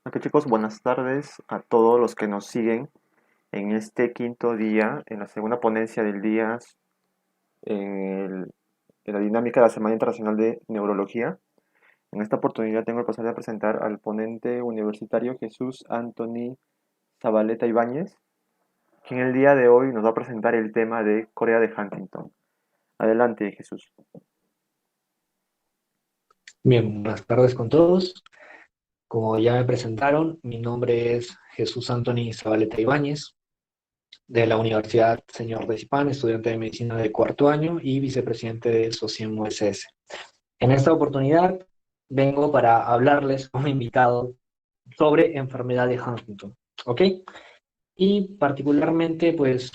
Ok chicos, buenas tardes a todos los que nos siguen en este quinto día, en la segunda ponencia del día, en, en la dinámica de la Semana Internacional de Neurología. En esta oportunidad tengo el placer de presentar al ponente universitario Jesús Anthony Zabaleta Ibáñez, quien el día de hoy nos va a presentar el tema de Corea de Huntington. Adelante, Jesús. Bien, buenas tardes con todos. Como ya me presentaron, mi nombre es Jesús Anthony Zabaleta Ibáñez, de la Universidad Señor de Zipán, estudiante de medicina de cuarto año y vicepresidente de SOCIEM USS. En esta oportunidad vengo para hablarles como invitado sobre enfermedad de Huntington, ¿ok? Y particularmente, pues,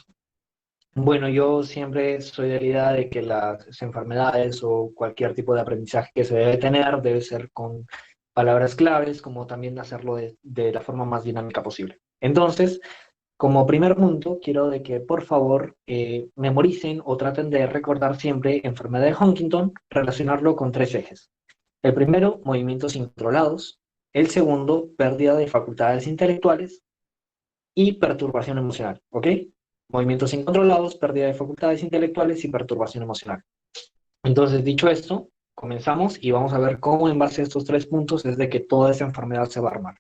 bueno, yo siempre soy de la idea de que las enfermedades o cualquier tipo de aprendizaje que se debe tener debe ser con palabras claves, como también hacerlo de la forma más dinámica posible. Entonces, como primer punto, quiero de que por favor memoricen o traten de recordar siempre enfermedad de Huntington, relacionarlo con tres ejes. El primero, movimientos incontrolados. El segundo, pérdida de facultades intelectuales y perturbación emocional, ¿ok? Movimientos incontrolados, pérdida de facultades intelectuales y perturbación emocional. Entonces, dicho esto, comenzamos y vamos a ver cómo en base a estos tres puntos es de que toda esa enfermedad se va a armar.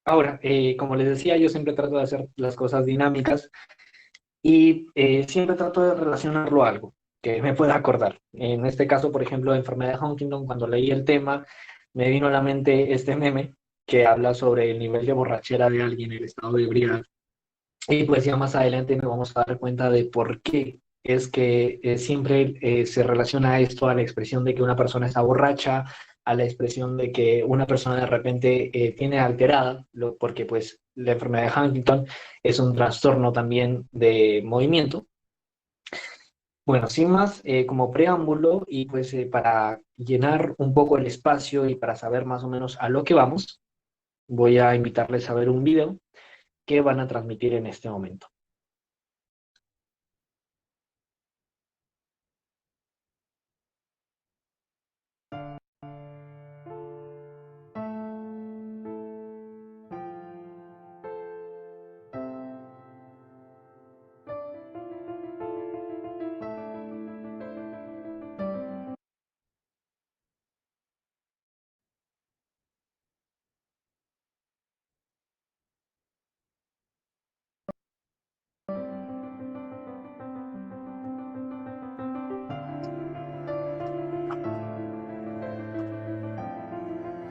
Ahora, como les decía, yo siempre trato de hacer las cosas dinámicas y siempre trato de relacionarlo a algo que me pueda acordar. En este caso, por ejemplo, de enfermedad de Huntington, cuando leí el tema, me vino a la mente este meme que habla sobre el nivel de borrachera de alguien, el estado de ebriedad. Y pues ya más adelante nos vamos a dar cuenta de por qué es que siempre se relaciona esto a la expresión de que una persona está borracha, a la expresión de que una persona de repente tiene alterada, porque pues la enfermedad de Huntington es un trastorno también de movimiento. Bueno, sin más, como preámbulo y pues para llenar un poco el espacio y para saber más o menos a lo que vamos, voy a invitarles a ver un video que van a transmitir en este momento.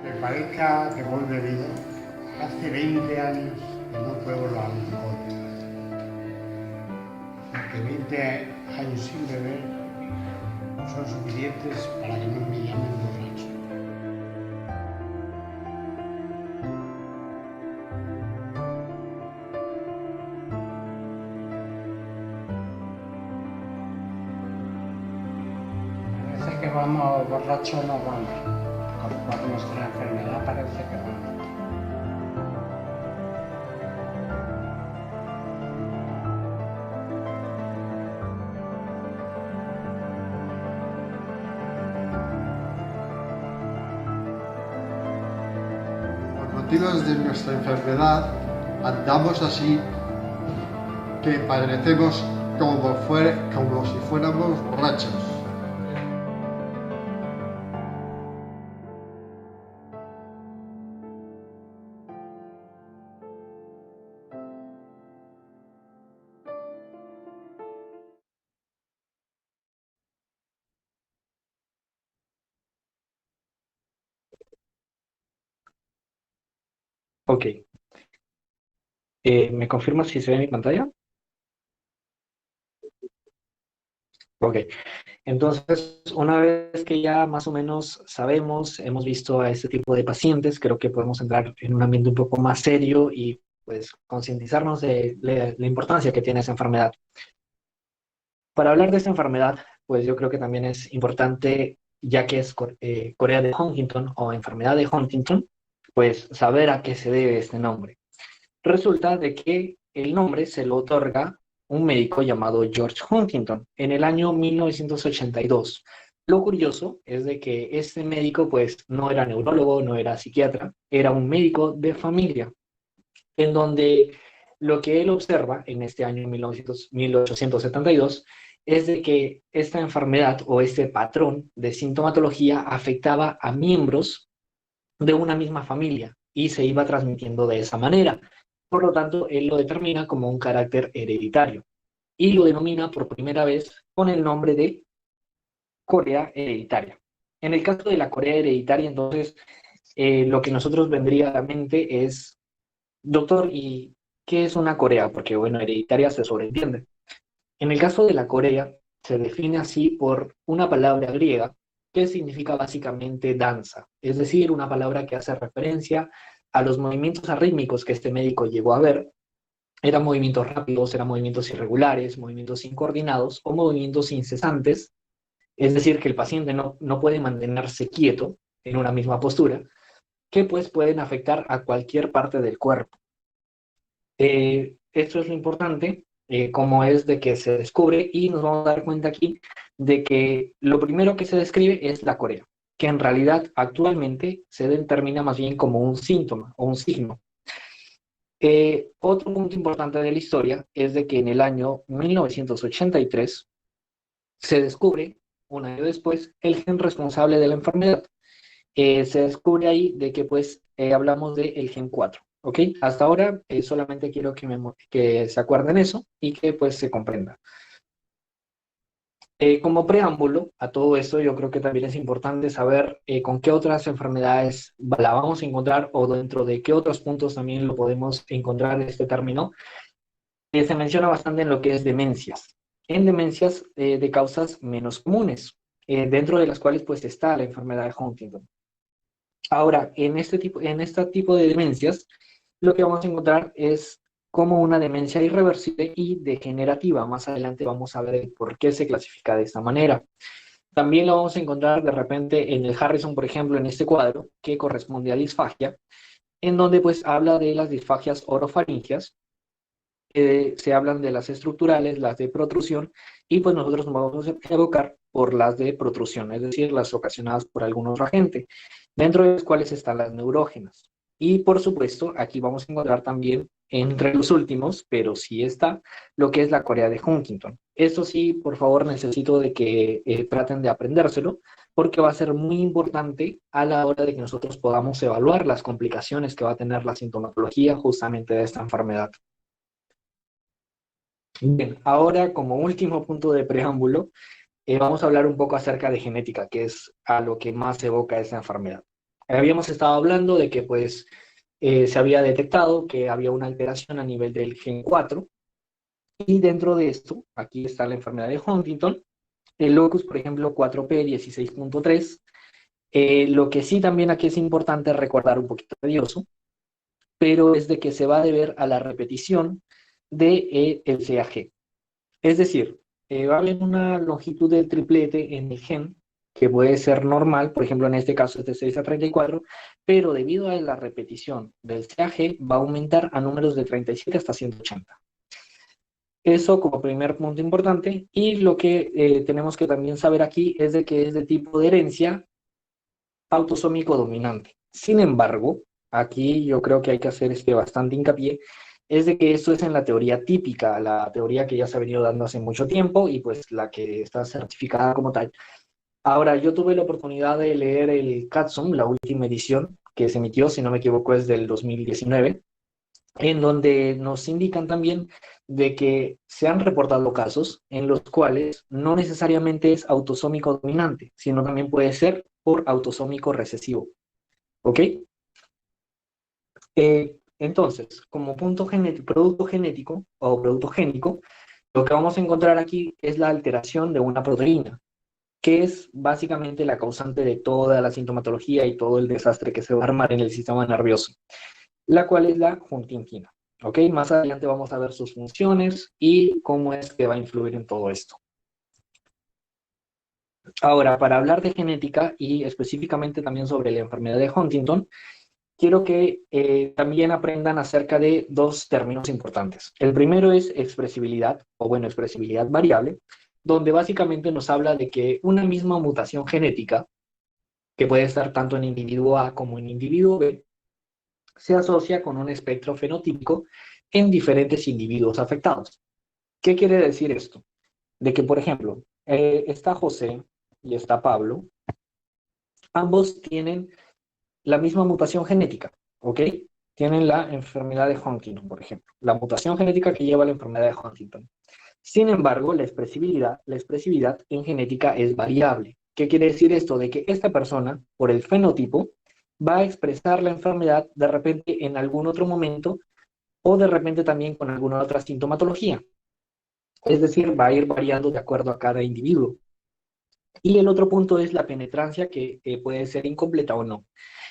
Que parezca que voy bebido, hace 20 años que no pruebo los alcohol. Porque 20 años sin beber son suficientes para que no me llamen borracho. A veces que vamos borrachos no vamos. Por nuestra enfermedad parece que vamos. Por motivos de nuestra enfermedad, andamos así que parecemos como si fuéramos borrachos. Ok. ¿Me confirma si se ve mi pantalla? Ok. Entonces, una vez que ya más o menos sabemos, hemos visto a este tipo de pacientes, creo que podemos entrar en un ambiente un poco más serio y pues concientizarnos de la importancia que tiene esa enfermedad. Para hablar de esta enfermedad, pues yo creo que también es importante, ya que es Corea de Huntington o enfermedad de Huntington, pues saber a qué se debe este nombre. Resulta de que el nombre se lo otorga un médico llamado George Huntington en el año 1982. Lo curioso es de que este médico pues no era neurólogo, no era psiquiatra, era un médico de familia, en donde lo que él observa en este año 1872 es de que esta enfermedad o este patrón de sintomatología afectaba a miembros de una misma familia y se iba transmitiendo de esa manera. Por lo tanto, él lo determina como un carácter hereditario y lo denomina por primera vez con el nombre de Corea hereditaria. En el caso de la Corea hereditaria, entonces, lo que nosotros vendría a la mente es, doctor, ¿y qué es una Corea? Porque, bueno, hereditaria se sobreentiende. En el caso de la Corea, se define así por una palabra griega que significa básicamente danza, es decir, una palabra que hace referencia a los movimientos arrítmicos que este médico llegó a ver. Eran movimientos rápidos, eran movimientos irregulares, movimientos incoordinados o movimientos incesantes, es decir, que el paciente no puede mantenerse quieto en una misma postura, que pues pueden afectar a cualquier parte del cuerpo. Esto es lo importante, como es de que se descubre y nos vamos a dar cuenta aquí de que lo primero que se describe es la corea, que en realidad actualmente se determina más bien como un síntoma o un signo. Otro punto importante de la historia es de que en el año 1983 se descubre, un año después, el gen responsable de la enfermedad. Se descubre ahí de que pues hablamos del gen 4, ¿ok? Hasta ahora solamente quiero que se acuerden eso y que pues se comprenda. Como preámbulo a todo esto, yo creo que también es importante saber con qué otras enfermedades la vamos a encontrar o dentro de qué otros puntos también lo podemos encontrar este término. Se menciona bastante en lo que es demencias. En demencias de causas menos comunes, dentro de las cuales pues está la enfermedad de Huntington. Ahora, en este tipo de demencias, lo que vamos a encontrar es como una demencia irreversible y degenerativa. Más adelante vamos a ver el por qué se clasifica de esta manera. También lo vamos a encontrar de repente en el Harrison, por ejemplo, en este cuadro, que corresponde a disfagia, en donde pues habla de las disfagias orofaringias, se hablan de las estructurales, las de protrusión, y pues nosotros nos vamos a evocar por las de protrusión, es decir, las ocasionadas por algún otro agente, dentro de las cuales están las neurógenas. Y por supuesto, aquí vamos a encontrar también, entre los últimos, pero sí está, lo que es la Corea de Huntington. Esto sí, por favor, necesito de que traten de aprendérselo, porque va a ser muy importante a la hora de que nosotros podamos evaluar las complicaciones que va a tener la sintomatología justamente de esta enfermedad. Bien, ahora como último punto de preámbulo, vamos a hablar un poco acerca de genética, que es a lo que más evoca esta enfermedad. Habíamos estado hablando de que pues se había detectado que había una alteración a nivel del gen 4 y dentro de esto, aquí está la enfermedad de Huntington, el locus, por ejemplo, 4P16.3. Lo que sí también aquí es importante recordar un poquito tedioso, pero es de que se va a deber a la repetición de el CAG. Es decir, va a haber una longitud del triplete en el gen que puede ser normal, por ejemplo en este caso es de 6 a 34, pero debido a la repetición del CAG va a aumentar a números de 37 hasta 180. Eso como primer punto importante, y lo que tenemos que también saber aquí es de que es de tipo de herencia autosómico dominante. Sin embargo, aquí yo creo que hay que hacer bastante hincapié, es de que esto es en la teoría típica, la teoría que ya se ha venido dando hace mucho tiempo y pues la que está certificada como tal. Ahora, yo tuve la oportunidad de leer el CATSUM, la última edición que se emitió, si no me equivoco, es del 2019, en donde nos indican también de que se han reportado casos en los cuales no necesariamente es autosómico dominante, sino también puede ser por autosómico recesivo. ¿Ok? Entonces, como producto genético o producto génico, lo que vamos a encontrar aquí es la alteración de una proteína, que es básicamente la causante de toda la sintomatología y todo el desastre que se va a armar en el sistema nervioso, la cual es la huntingtina. ¿Ok? Más adelante vamos a ver sus funciones y cómo es que va a influir en todo esto. Ahora, para hablar de genética y específicamente también sobre la enfermedad de Huntington, quiero que también aprendan acerca de dos términos importantes. El primero es expresibilidad, o bueno, expresibilidad variable, donde básicamente nos habla de que una misma mutación genética, que puede estar tanto en individuo A como en individuo B, se asocia con un espectro fenotípico en diferentes individuos afectados. ¿Qué quiere decir esto? De que, por ejemplo, está José y está Pablo, ambos tienen la misma mutación genética, ¿ok? Tienen la enfermedad de Huntington, por ejemplo, la mutación genética que lleva la enfermedad de Huntington. Sin embargo, la expresividad en genética es variable. ¿Qué quiere decir esto? De que esta persona, por el fenotipo, va a expresar la enfermedad de repente en algún otro momento o de repente también con alguna otra sintomatología. Es decir, va a ir variando de acuerdo a cada individuo. Y el otro punto es la penetrancia, que puede ser incompleta o no.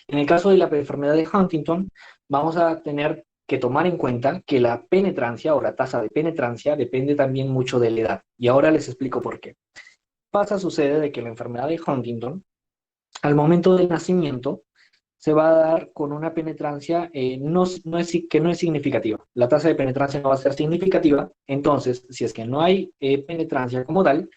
En el caso de la enfermedad de Huntington, vamos a tener que tomar en cuenta que la penetrancia o la tasa de penetrancia depende también mucho de la edad. Y ahora les explico por qué. Sucede de que la enfermedad de Huntington, al momento del nacimiento, se va a dar con una penetrancia que no es significativa. La tasa de penetrancia no va a ser significativa. Entonces, si es que no hay penetrancia como tal,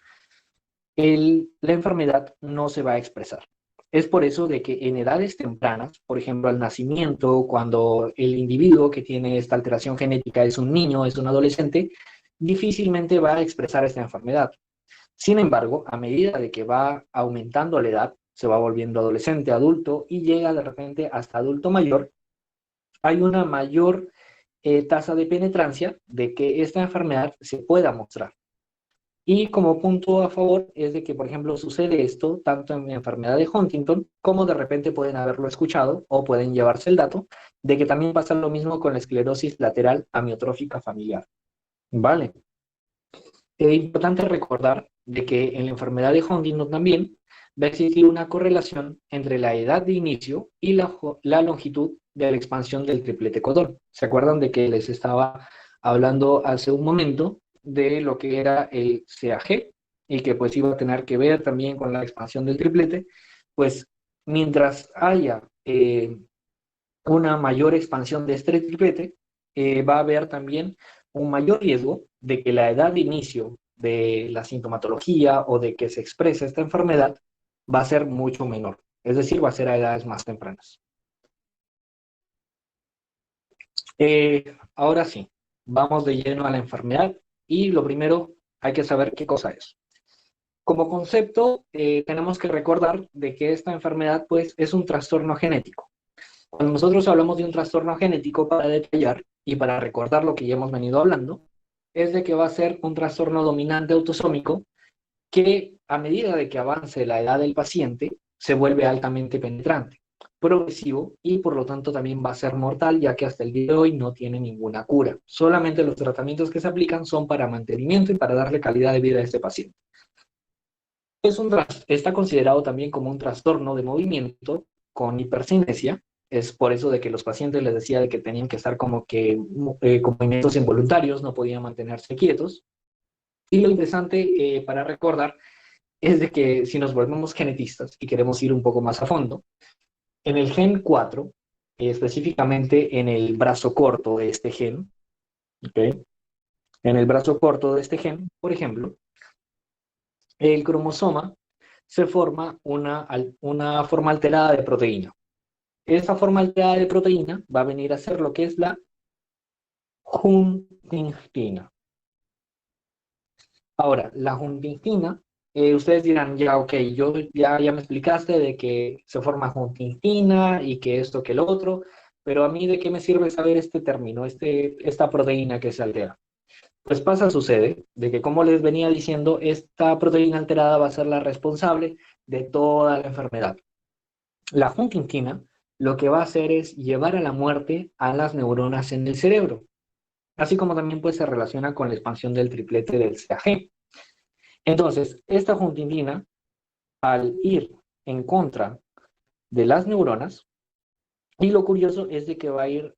la enfermedad no se va a expresar. Es por eso de que en edades tempranas, por ejemplo, al nacimiento, cuando el individuo que tiene esta alteración genética es un niño, es un adolescente, difícilmente va a expresar esta enfermedad. Sin embargo, a medida de que va aumentando la edad, se va volviendo adolescente, adulto y llega de repente hasta adulto mayor, hay una mayor tasa de penetrancia de que esta enfermedad se pueda mostrar. Y como punto a favor es de que, por ejemplo, sucede esto tanto en la enfermedad de Huntington como de repente pueden haberlo escuchado o pueden llevarse el dato de que también pasa lo mismo con la esclerosis lateral amiotrófica familiar. ¿Vale? Es importante recordar de que en la enfermedad de Huntington también va a existir una correlación entre la edad de inicio y la longitud de la expansión del triplete codón. ¿Se acuerdan de que les estaba hablando hace un momento de lo que era el CAG y que pues iba a tener que ver también con la expansión del triplete? Pues mientras haya una mayor expansión de este triplete, va a haber también un mayor riesgo de que la edad de inicio de la sintomatología o de que se exprese esta enfermedad va a ser mucho menor, es decir, va a ser a edades más tempranas. Ahora sí, vamos de lleno a la enfermedad y lo primero hay que saber qué cosa es. Como concepto, tenemos que recordar de que esta enfermedad pues es un trastorno genético. Cuando nosotros hablamos de un trastorno genético, para detallar y para recordar lo que ya hemos venido hablando, es de que va a ser un trastorno dominante autosómico que a medida de que avance la edad del paciente, se vuelve altamente penetrante, progresivo y por lo tanto también va a ser mortal, ya que hasta el día de hoy no tiene ninguna cura. Solamente los tratamientos que se aplican son para mantenimiento y para darle calidad de vida a este paciente. Está considerado también como un trastorno de movimiento con hipercinesia. Es por eso de que los pacientes les decía de que tenían que estar como que con movimientos involuntarios, no podían mantenerse quietos. Y lo interesante para recordar es de que si nos volvemos genetistas y queremos ir un poco más a fondo, en el gen 4, específicamente en el brazo corto de este gen, ¿okay? En el brazo corto de este gen, por ejemplo, el cromosoma se forma una forma alterada de proteína. Esa forma alterada de proteína va a venir a ser lo que es la huntingtina. Ahora, la huntingtina, ustedes dirán, ya, ok, ya me explicaste de que se forma huntingtina y que esto, que lo otro, pero a mí, ¿de qué me sirve saber este término, esta proteína que se altera? Pues sucede, de que como les venía diciendo, esta proteína alterada va a ser la responsable de toda la enfermedad. La huntingtina lo que va a hacer es llevar a la muerte a las neuronas en el cerebro, así como también pues se relaciona con la expansión del triplete del CAG. Entonces, esta huntingtina, al ir en contra de las neuronas, y lo curioso es de que va a ir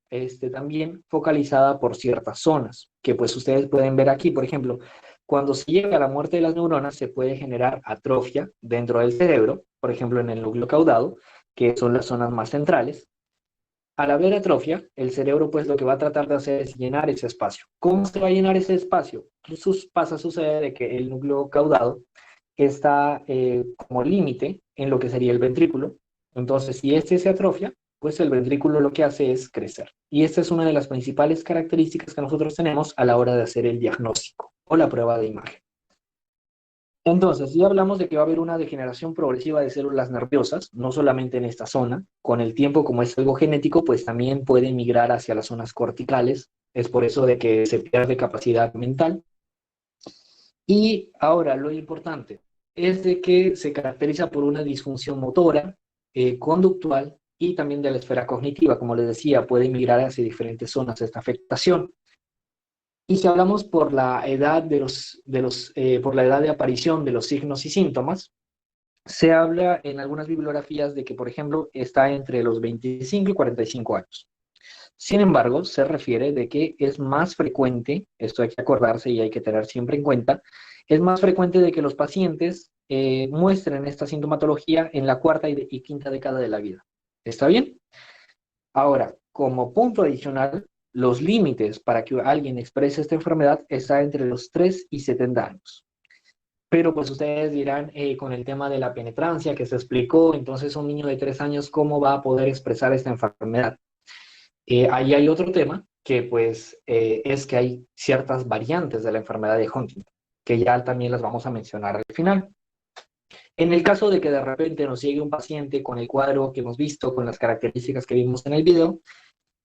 también focalizada por ciertas zonas, que pues ustedes pueden ver aquí, por ejemplo, cuando se llega a la muerte de las neuronas se puede generar atrofia dentro del cerebro, por ejemplo en el núcleo caudado, que son las zonas más centrales, Al haber atrofia, el cerebro pues lo que va a tratar de hacer es llenar ese espacio. ¿Cómo se va a llenar ese espacio? Pasa a suceder de que el núcleo caudado está como límite en lo que sería el ventrículo. Entonces, si este se atrofia, pues el ventrículo lo que hace es crecer. Y esta es una de las principales características que nosotros tenemos a la hora de hacer el diagnóstico o la prueba de imagen. Entonces, ya hablamos de que va a haber una degeneración progresiva de células nerviosas, no solamente en esta zona. Con el tiempo, como es algo genético, pues también puede migrar hacia las zonas corticales. Es por eso de que se pierde capacidad mental. Y ahora, lo importante es de que se caracteriza por una disfunción motora, conductual y también de la esfera cognitiva. Como les decía, puede migrar hacia diferentes zonas esta afectación. Y si hablamos por la edad por la edad de aparición de los signos y síntomas, se habla en algunas bibliografías de que, por ejemplo, está entre los 25 y 45 años. Sin embargo, se refiere de que es más frecuente, esto hay que acordarse y hay que tener siempre en cuenta, es más frecuente de que los pacientes muestren esta sintomatología en la cuarta y quinta década de la vida. ¿Está bien? Ahora, como punto adicional, los límites para que alguien exprese esta enfermedad está entre los 3 y 70 años. Pero pues ustedes dirán, con el tema de la penetrancia que se explicó, entonces un niño de 3 años, ¿cómo va a poder expresar esta enfermedad? Ahí hay otro tema que pues es que hay ciertas variantes de la enfermedad de Huntington, que ya también las vamos a mencionar al final. En el caso de que de repente nos llegue un paciente con el cuadro que hemos visto, con las características que vimos en el video,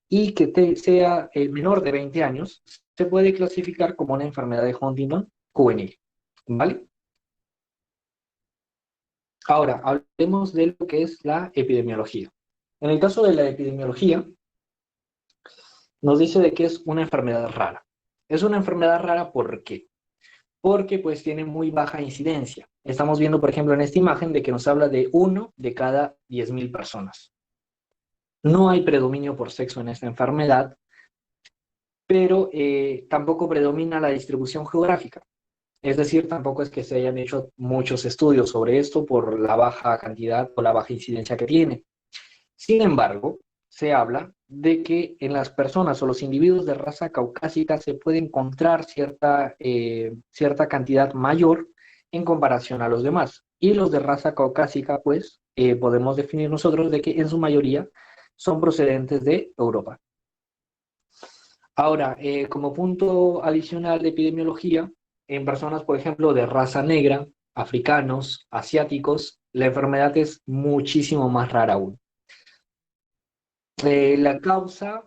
y que sea menor de 20 años, se puede clasificar como una enfermedad de Huntington juvenil, ¿vale? Ahora, hablemos de lo que es la epidemiología. En el caso de la epidemiología, nos dice de que es una enfermedad rara. Es una enfermedad rara, ¿por qué? Porque pues tiene muy baja incidencia. Estamos viendo, por ejemplo, en esta imagen de que nos habla de 1 de cada 10.000 personas. No hay predominio por sexo en esta enfermedad, pero tampoco predomina la distribución geográfica. Es decir, tampoco es que se hayan hecho muchos estudios sobre esto por la baja cantidad o la baja incidencia que tiene. Sin embargo, se habla de que en las personas o los individuos de raza caucásica se puede encontrar cierta cantidad mayor en comparación a los demás. Y los de raza caucásica, pues, podemos definir nosotros de que en su mayoría son procedentes de Europa. Ahora, como punto adicional de epidemiología, en personas, por ejemplo, de raza negra, africanos, asiáticos, la enfermedad es muchísimo más rara aún. La causa,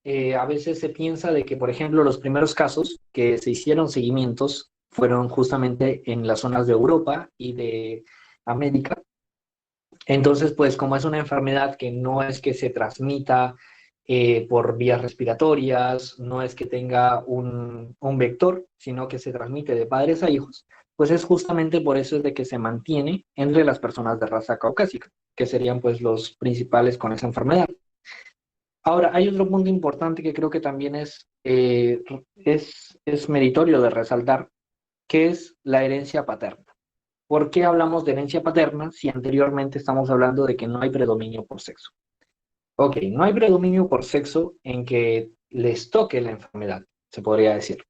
a veces se piensa de que, por ejemplo, los primeros casos que se hicieron seguimientos fueron justamente en las zonas de Europa y de América. Entonces, pues como es una enfermedad que no es que se transmita por vías respiratorias, no es que tenga un vector, sino que se transmite de padres a hijos, pues es justamente por eso es de que se mantiene entre las personas de raza caucásica, que serían pues los principales con esa enfermedad. Ahora, hay otro punto importante que creo que también es meritorio de resaltar, que es la herencia paterna. ¿Por qué hablamos de herencia paterna si anteriormente estamos hablando de que no hay predominio por sexo? Ok, no hay predominio por sexo en que les toque la enfermedad, se podría decir.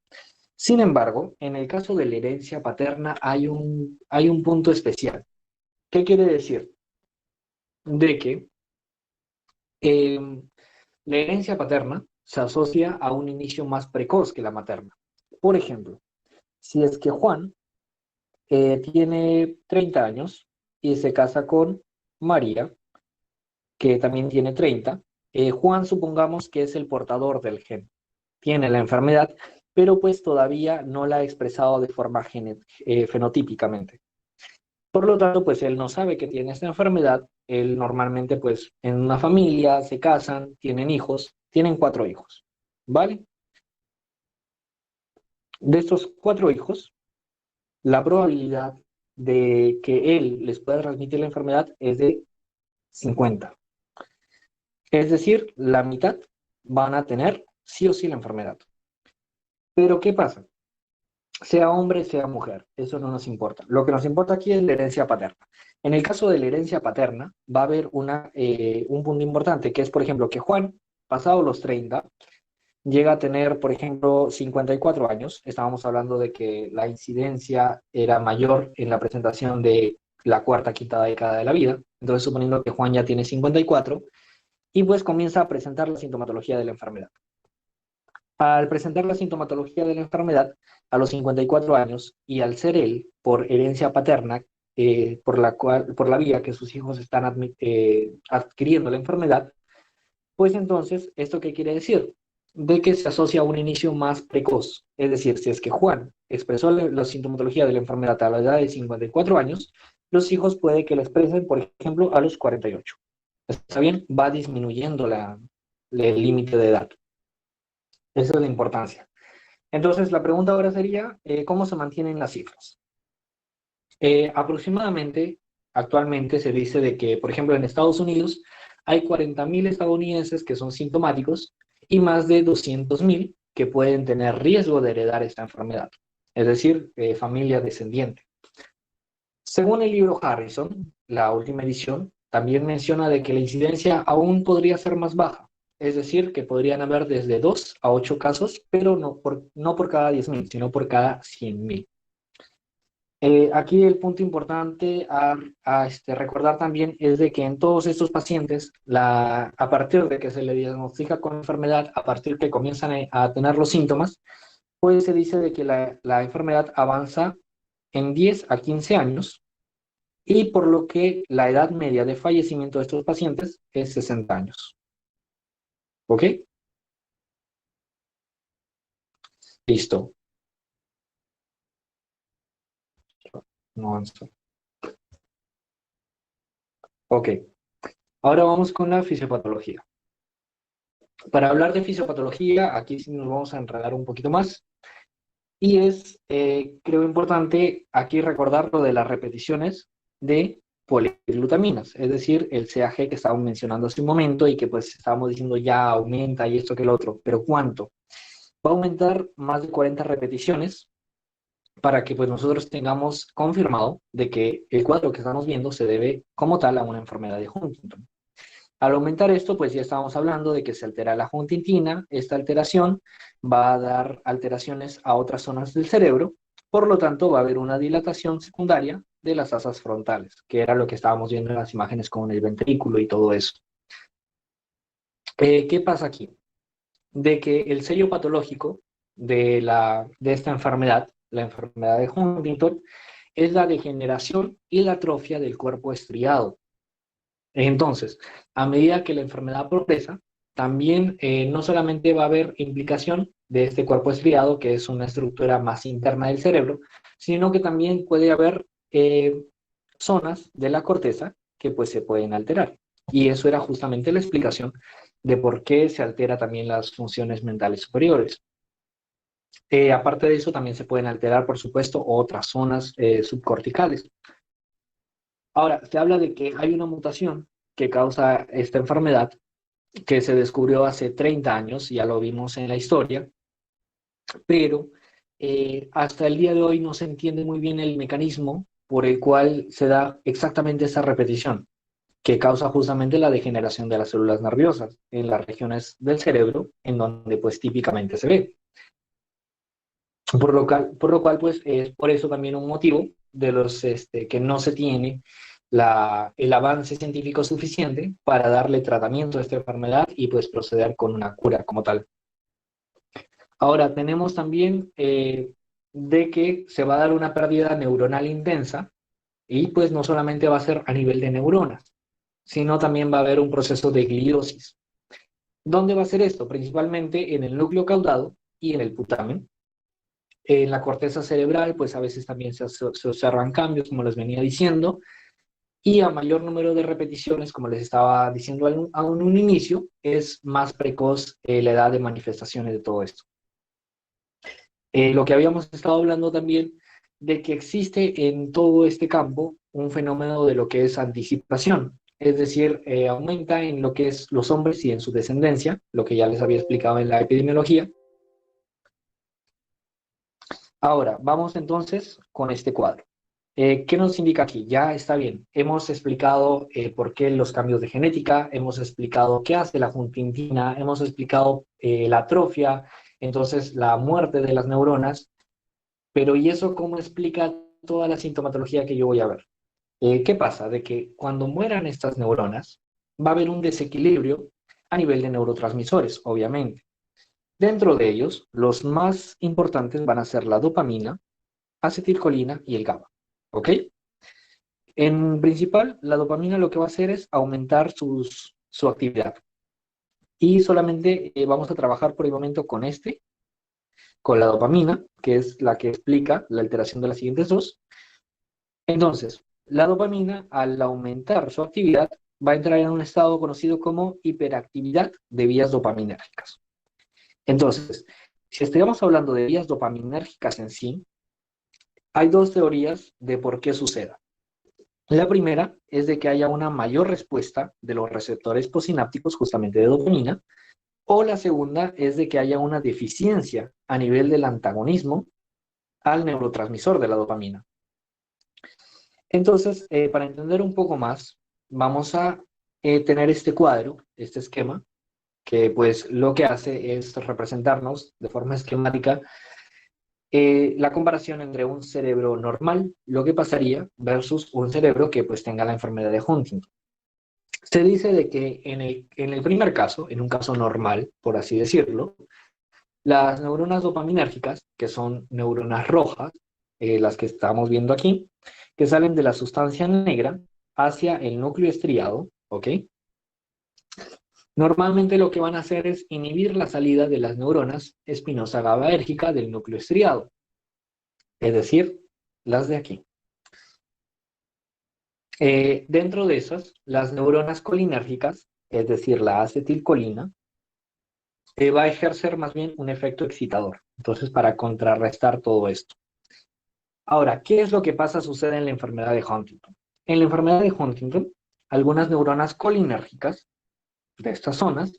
Sin embargo, en el caso de la herencia paterna hay un punto especial. ¿Qué quiere decir? De que eh, la herencia paterna se asocia a un inicio más precoz que la materna. Por ejemplo, si es que Juan tiene 30 años y se casa con María, que también tiene 30, Juan supongamos que es el portador del gen. Tiene la enfermedad, pero pues todavía no la ha expresado de forma fenotípicamente. Por lo tanto, pues él no sabe que tiene esta enfermedad. Él normalmente, pues en una familia se casan, tienen hijos, tienen 4 hijos, ¿vale? De estos 4 hijos, la probabilidad de que él les pueda transmitir la enfermedad es de 50. Es decir, la mitad van a tener sí o sí la enfermedad. Pero ¿qué pasa? sea hombre, sea mujer, eso no nos importa. Lo que nos importa aquí es la herencia paterna. En el caso de la herencia paterna, va a haber un punto importante, que es, por ejemplo, que Juan, pasado los 30, llega a tener, por ejemplo, 54 años. Estábamos hablando de que la incidencia era mayor en la presentación de la cuarta, quinta década de la vida. Entonces, suponiendo que Juan ya tiene 54, y pues comienza a presentar la sintomatología de la enfermedad. Al presentar la sintomatología de la enfermedad a los 54 años y al ser él, por herencia paterna, por la vía que sus hijos están adquiriendo la enfermedad, pues entonces, ¿esto qué quiere decir? De que se asocia a un inicio más precoz. Es decir, si es que Juan expresó la sintomatología de la enfermedad a la edad de 54 años, los hijos puede que la expresen, por ejemplo, a los 48. ¿Está bien? Va disminuyendo el límite de edad. Esa es la importancia. Entonces, la pregunta ahora sería, ¿cómo se mantienen las cifras? Aproximadamente, actualmente se dice de que, por ejemplo, en Estados Unidos hay 40.000 estadounidenses que son sintomáticos y más de 200.000 que pueden tener riesgo de heredar esta enfermedad, es decir, familia descendiente. Según el libro Harrison, la última edición, también menciona de que la incidencia aún podría ser más baja, es decir, que podrían haber desde 2 a 8 casos, pero no por cada 10.000, sino por cada 100.000. Aquí el punto importante a recordar también es de que en todos estos pacientes, a partir de que se le diagnostica con enfermedad, a partir que comienzan a tener los síntomas, pues se dice de que la enfermedad avanza en 10 a 15 años y por lo que la edad media de fallecimiento de estos pacientes es 60 años. ¿Ok? Listo. No avanzo. Ok. Ahora vamos con la fisiopatología. Para hablar de fisiopatología, aquí sí nos vamos a enredar un poquito más. Y creo importante aquí recordar lo de las repeticiones de poliglutaminas, es decir, el CAG que estábamos mencionando hace un momento y que pues estábamos diciendo ya aumenta y esto que el otro, pero ¿cuánto? Va a aumentar más de 40 repeticiones para que pues nosotros tengamos confirmado de que el cuadro que estamos viendo se debe como tal a una enfermedad de Huntington. Al aumentar esto, pues ya estamos hablando de que se altera la huntingtina. Esta alteración va a dar alteraciones a otras zonas del cerebro, por lo tanto va a haber una dilatación secundaria de las asas frontales, que era lo que estábamos viendo en las imágenes con el ventrículo y todo eso. ¿Qué pasa aquí? De que el sello patológico de esta enfermedad, la enfermedad de Huntington, es la degeneración y la atrofia del cuerpo estriado. Entonces, a medida que la enfermedad progresa, también no solamente va a haber implicación de este cuerpo estriado, que es una estructura más interna del cerebro, sino que también puede haber zonas de la corteza que pues se pueden alterar. Y eso era justamente la explicación de por qué se altera también las funciones mentales superiores. Aparte de eso, también se pueden alterar, por supuesto, otras zonas subcorticales. Ahora, se habla de que hay una mutación que causa esta enfermedad que se descubrió hace 30 años, ya lo vimos en la historia, pero hasta el día de hoy no se entiende muy bien el mecanismo por el cual se da exactamente esa repetición, que causa justamente la degeneración de las células nerviosas en las regiones del cerebro en donde pues típicamente se ve. Por lo cual pues es por eso también un motivo de los que no se tiene el avance científico suficiente para darle tratamiento a esta enfermedad y pues proceder con una cura como tal. Ahora tenemos también de que se va a dar una pérdida neuronal intensa y pues no solamente va a ser a nivel de neuronas, sino también va a haber un proceso de gliosis. ¿Dónde va a ser esto? Principalmente en el núcleo caudado y en el putamen. En la corteza cerebral, pues a veces también se observan cambios, como les venía diciendo, y a mayor número de repeticiones, como les estaba diciendo a un inicio, es más precoz la edad de manifestaciones de todo esto. Lo que habíamos estado hablando también de que existe en todo este campo un fenómeno de lo que es anticipación, es decir, aumenta en lo que es los hombres y en su descendencia, lo que ya les había explicado en la epidemiología. Ahora, vamos entonces con este cuadro. ¿Qué nos indica aquí? Ya está bien. Hemos explicado por qué los cambios de genética, hemos explicado qué hace la huntingtina, hemos explicado la atrofia, entonces la muerte de las neuronas, pero ¿y eso cómo explica toda la sintomatología que yo voy a ver? ¿Qué pasa? De que cuando mueran estas neuronas, va a haber un desequilibrio a nivel de neurotransmisores, obviamente. Dentro de ellos, los más importantes van a ser la dopamina, acetilcolina y el GABA. ¿Ok? En principal, la dopamina lo que va a hacer es aumentar su actividad. Y solamente vamos a trabajar por el momento con la dopamina, que es la que explica la alteración de las siguientes dos. Entonces, la dopamina, al aumentar su actividad, va a entrar en un estado conocido como hiperactividad de vías dopaminérgicas. Entonces, si estamos hablando de vías dopaminérgicas en sí, hay dos teorías de por qué suceda. La primera es de que haya una mayor respuesta de los receptores posinápticos justamente de dopamina, o la segunda es de que haya una deficiencia a nivel del antagonismo al neurotransmisor de la dopamina. Entonces, para entender un poco más, vamos a tener este cuadro, este esquema, que pues lo que hace es representarnos de forma esquemática la comparación entre un cerebro normal, lo que pasaría, versus un cerebro que pues tenga la enfermedad de Huntington. Se dice de que en el primer caso, en un caso normal, por así decirlo, las neuronas dopaminérgicas, que son neuronas rojas, las que estamos viendo aquí, que salen de la sustancia negra hacia el núcleo estriado, ¿ok? Normalmente lo que van a hacer es inhibir la salida de las neuronas espinosa GABAérgica del núcleo estriado, es decir, las de aquí. Dentro de esas, las neuronas colinérgicas, es decir, la acetilcolina, va a ejercer más bien un efecto excitador. Entonces, para contrarrestar todo esto. Ahora, ¿qué es lo que sucede en la enfermedad de Huntington? En la enfermedad de Huntington, algunas neuronas colinérgicas de estas zonas,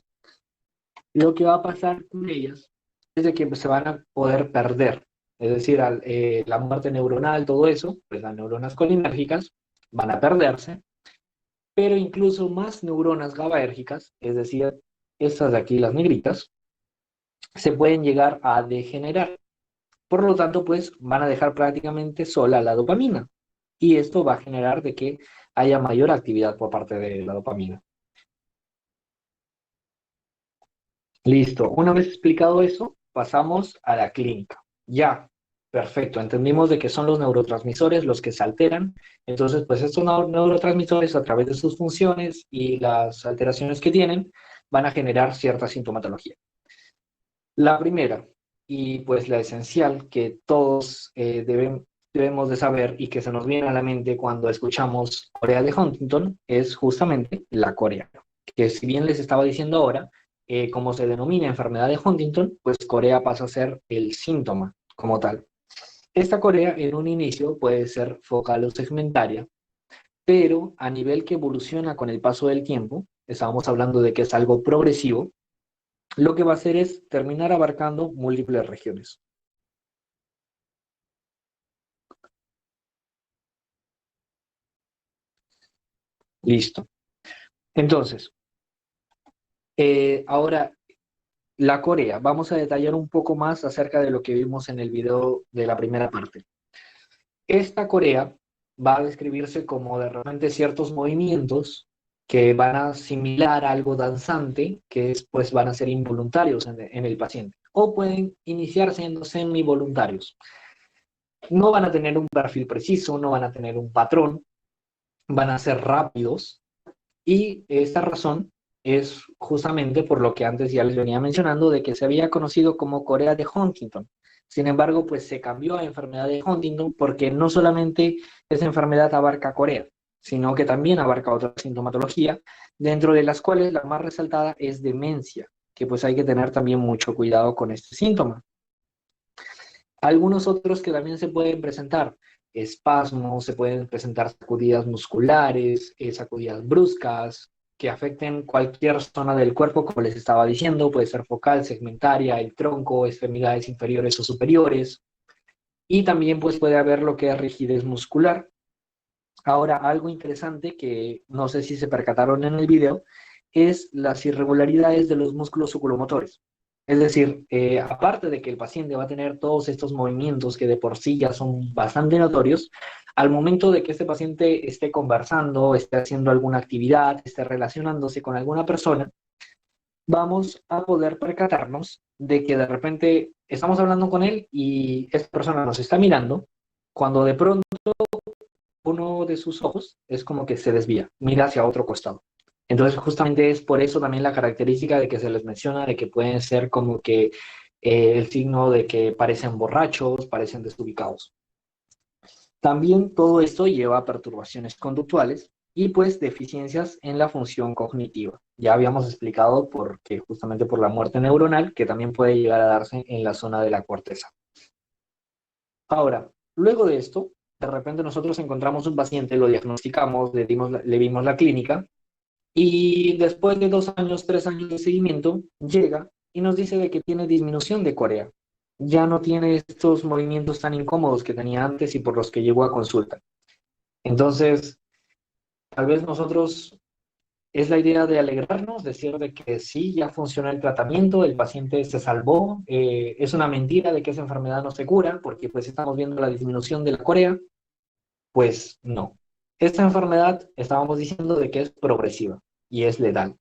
lo que va a pasar con ellas es de que se van a poder perder. Es decir, la muerte neuronal, todo eso, pues las neuronas colinérgicas van a perderse, pero incluso más neuronas GABAérgicas, es decir, estas de aquí, las negritas, se pueden llegar a degenerar. Por lo tanto, pues van a dejar prácticamente sola la dopamina. Y esto va a generar de que haya mayor actividad por parte de la dopamina. Listo. Una vez explicado eso, pasamos a la clínica. Ya, perfecto. Entendimos de que son los neurotransmisores los que se alteran. Entonces, pues estos neurotransmisores, a través de sus funciones y las alteraciones que tienen, van a generar cierta sintomatología. La primera, y pues la esencial, que todos debemos de saber y que se nos viene a la mente cuando escuchamos Corea de Huntington, es justamente la corea. Que si bien les estaba diciendo ahora, como se denomina enfermedad de Huntington, pues corea pasa a ser el síntoma como tal. Esta corea en un inicio puede ser focal o segmentaria, pero a nivel que evoluciona con el paso del tiempo, estábamos hablando de que es algo progresivo, lo que va a hacer es terminar abarcando múltiples regiones. Listo. Entonces, ahora la corea. Vamos a detallar un poco más acerca de lo que vimos en el video de la primera parte. Esta corea va a describirse como de repente ciertos movimientos que van a similar a algo danzante, que después van a ser involuntarios en el paciente, o pueden iniciar siendo semivoluntarios. No van a tener un perfil preciso, no van a tener un patrón, van a ser rápidos, y esta razón es justamente por lo que antes ya les venía mencionando, de que se había conocido como Corea de Huntington. Sin embargo, pues se cambió a enfermedad de Huntington porque no solamente esa enfermedad abarca Corea, sino que también abarca otra sintomatología, dentro de las cuales la más resaltada es demencia, que pues hay que tener también mucho cuidado con este síntoma. Algunos otros que también se pueden presentar, espasmos, se pueden presentar sacudidas musculares, sacudidas bruscas, que afecten cualquier zona del cuerpo, como les estaba diciendo, puede ser focal, segmentaria, el tronco, extremidades inferiores o superiores. y también pues puede haber lo que es rigidez muscular. Ahora, algo interesante que no sé si se percataron en el video es las irregularidades de los músculos oculomotores. Es decir, aparte de que el paciente va a tener todos estos movimientos que de por sí ya son bastante notorios, al momento de que este paciente esté conversando, esté haciendo alguna actividad, esté relacionándose con alguna persona, vamos a poder percatarnos de que de repente estamos hablando con él y esta persona nos está mirando, cuando de pronto uno de sus ojos es como que se desvía, mira hacia otro costado. Entonces, justamente es por eso también la característica de que se les menciona de que pueden ser como que el signo de que parecen borrachos, parecen desubicados. También todo esto lleva a perturbaciones conductuales y pues deficiencias en la función cognitiva. Ya habíamos explicado por que justamente por la muerte neuronal, que también puede llegar a darse en la zona de la corteza. Ahora, luego de esto, de repente nosotros encontramos un paciente, lo diagnosticamos, le vimos la clínica, y después de 2 años, 3 años de seguimiento, llega y nos dice de que tiene disminución de corea. Ya no tiene estos movimientos tan incómodos que tenía antes y por los que llegó a consulta. Entonces, tal vez nosotros es la idea de alegrarnos, decir de que sí, ya funciona el tratamiento, el paciente se salvó, es una mentira de que esa enfermedad no se cura, porque pues estamos viendo la disminución de la corea. Pues no. Esta enfermedad estábamos diciendo de que es progresiva y es letal.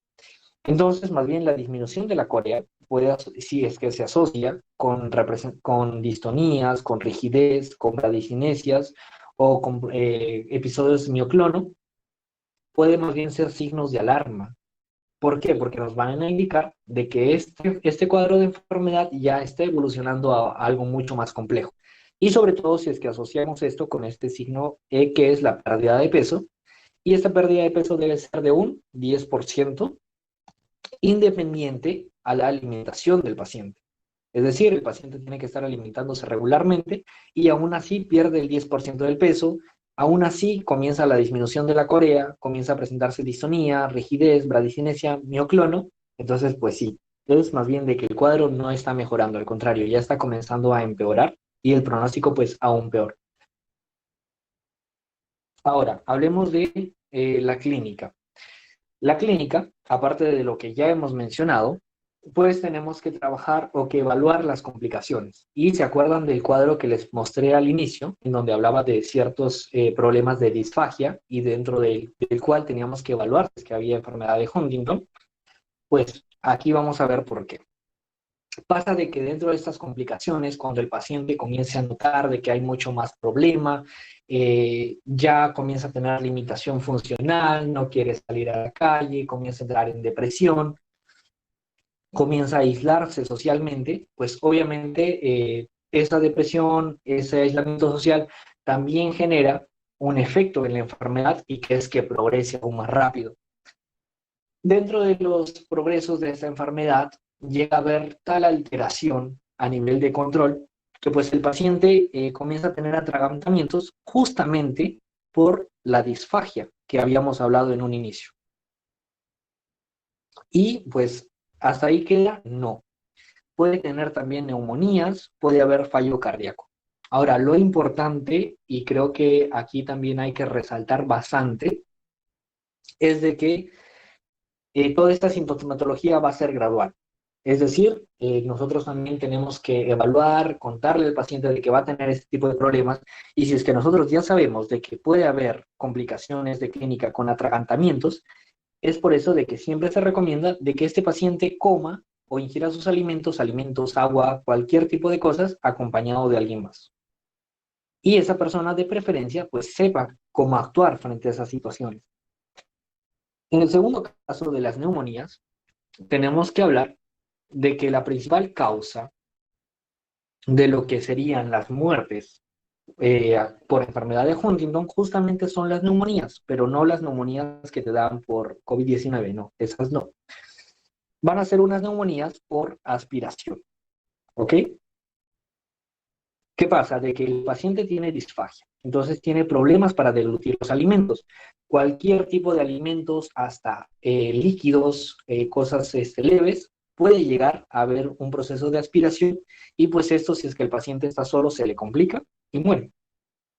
Entonces, más bien la disminución de la corea puede, si es que se asocia con distonías, con rigidez, con bradicinesias o con episodios de mioclono, puede más bien ser signos de alarma. ¿Por qué? Porque nos van a indicar de que este cuadro de enfermedad ya está evolucionando a algo mucho más complejo. Y sobre todo si es que asociamos esto con este signo que es la pérdida de peso, y esta pérdida de peso debe ser de un 10% independiente a la alimentación del paciente. Es decir, el paciente tiene que estar alimentándose regularmente y aún así pierde el 10% del peso, aún así comienza la disminución de la corea, comienza a presentarse distonía, rigidez, bradicinesia, mioclono. Entonces, pues sí, es más bien de que el cuadro no está mejorando, al contrario, ya está comenzando a empeorar y el pronóstico pues aún peor. Ahora, hablemos de la clínica. La clínica, aparte de lo que ya hemos mencionado, pues tenemos que trabajar o que evaluar las complicaciones. Y se acuerdan del cuadro que les mostré al inicio, en donde hablaba de ciertos problemas de disfagia y dentro del cual teníamos que evaluar si es que había enfermedad de Huntington. Pues aquí vamos a ver por qué. Pasa de que dentro de estas complicaciones, cuando el paciente comienza a notar de que hay mucho más problema, ya comienza a tener limitación funcional, no quiere salir a la calle, comienza a entrar en depresión, comienza a aislarse socialmente, pues obviamente esa depresión, ese aislamiento social también genera un efecto en la enfermedad y que es que progrese aún más rápido. Dentro de los progresos de esta enfermedad llega a haber tal alteración a nivel de control que pues el paciente comienza a tener atragantamientos justamente por la disfagia que habíamos hablado en un inicio. Y pues hasta ahí queda no. Puede tener también neumonías, puede haber fallo cardíaco. Ahora, lo importante, y creo que aquí también hay que resaltar bastante, es de que toda esta sintomatología va a ser gradual. Es decir, nosotros también tenemos que evaluar, contarle al paciente de que va a tener este tipo de problemas, y si es que nosotros ya sabemos de que puede haber complicaciones de clínica con atragantamientos, es por eso de que siempre se recomienda de que este paciente coma o ingiera sus alimentos, agua, cualquier tipo de cosas, acompañado de alguien más. Y esa persona de preferencia, pues sepa cómo actuar frente a esas situaciones. En el segundo caso de las neumonías, tenemos que hablar de que la principal causa de lo que serían las muertes por enfermedad de Huntington justamente son las neumonías, pero no las neumonías que te dan por COVID-19, no, esas no. Van a ser unas neumonías por aspiración, ¿ok? ¿Qué pasa? De que el paciente tiene disfagia, entonces tiene problemas para deglutir los alimentos. Cualquier tipo de alimentos, hasta líquidos, cosas leves, puede llegar a haber un proceso de aspiración y pues esto, si es que el paciente está solo, se le complica y muere.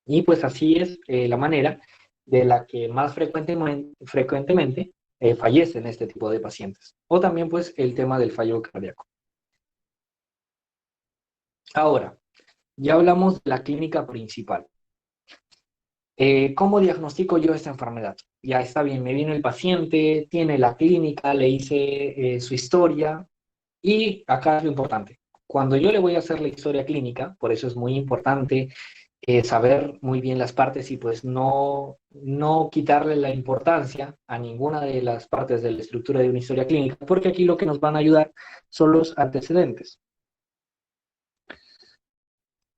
Y pues así es la manera de la que más frecuentemente fallecen este tipo de pacientes. O también pues el tema del fallo cardíaco. Ahora, ya hablamos de la clínica principal. ¿Cómo diagnostico yo esta enfermedad? Ya está bien, me vino el paciente, tiene la clínica, le hice su historia y acá es lo importante. Cuando yo le voy a hacer la historia clínica, por eso es muy importante saber muy bien las partes y pues no quitarle la importancia a ninguna de las partes de la estructura de una historia clínica, porque aquí lo que nos van a ayudar son los antecedentes.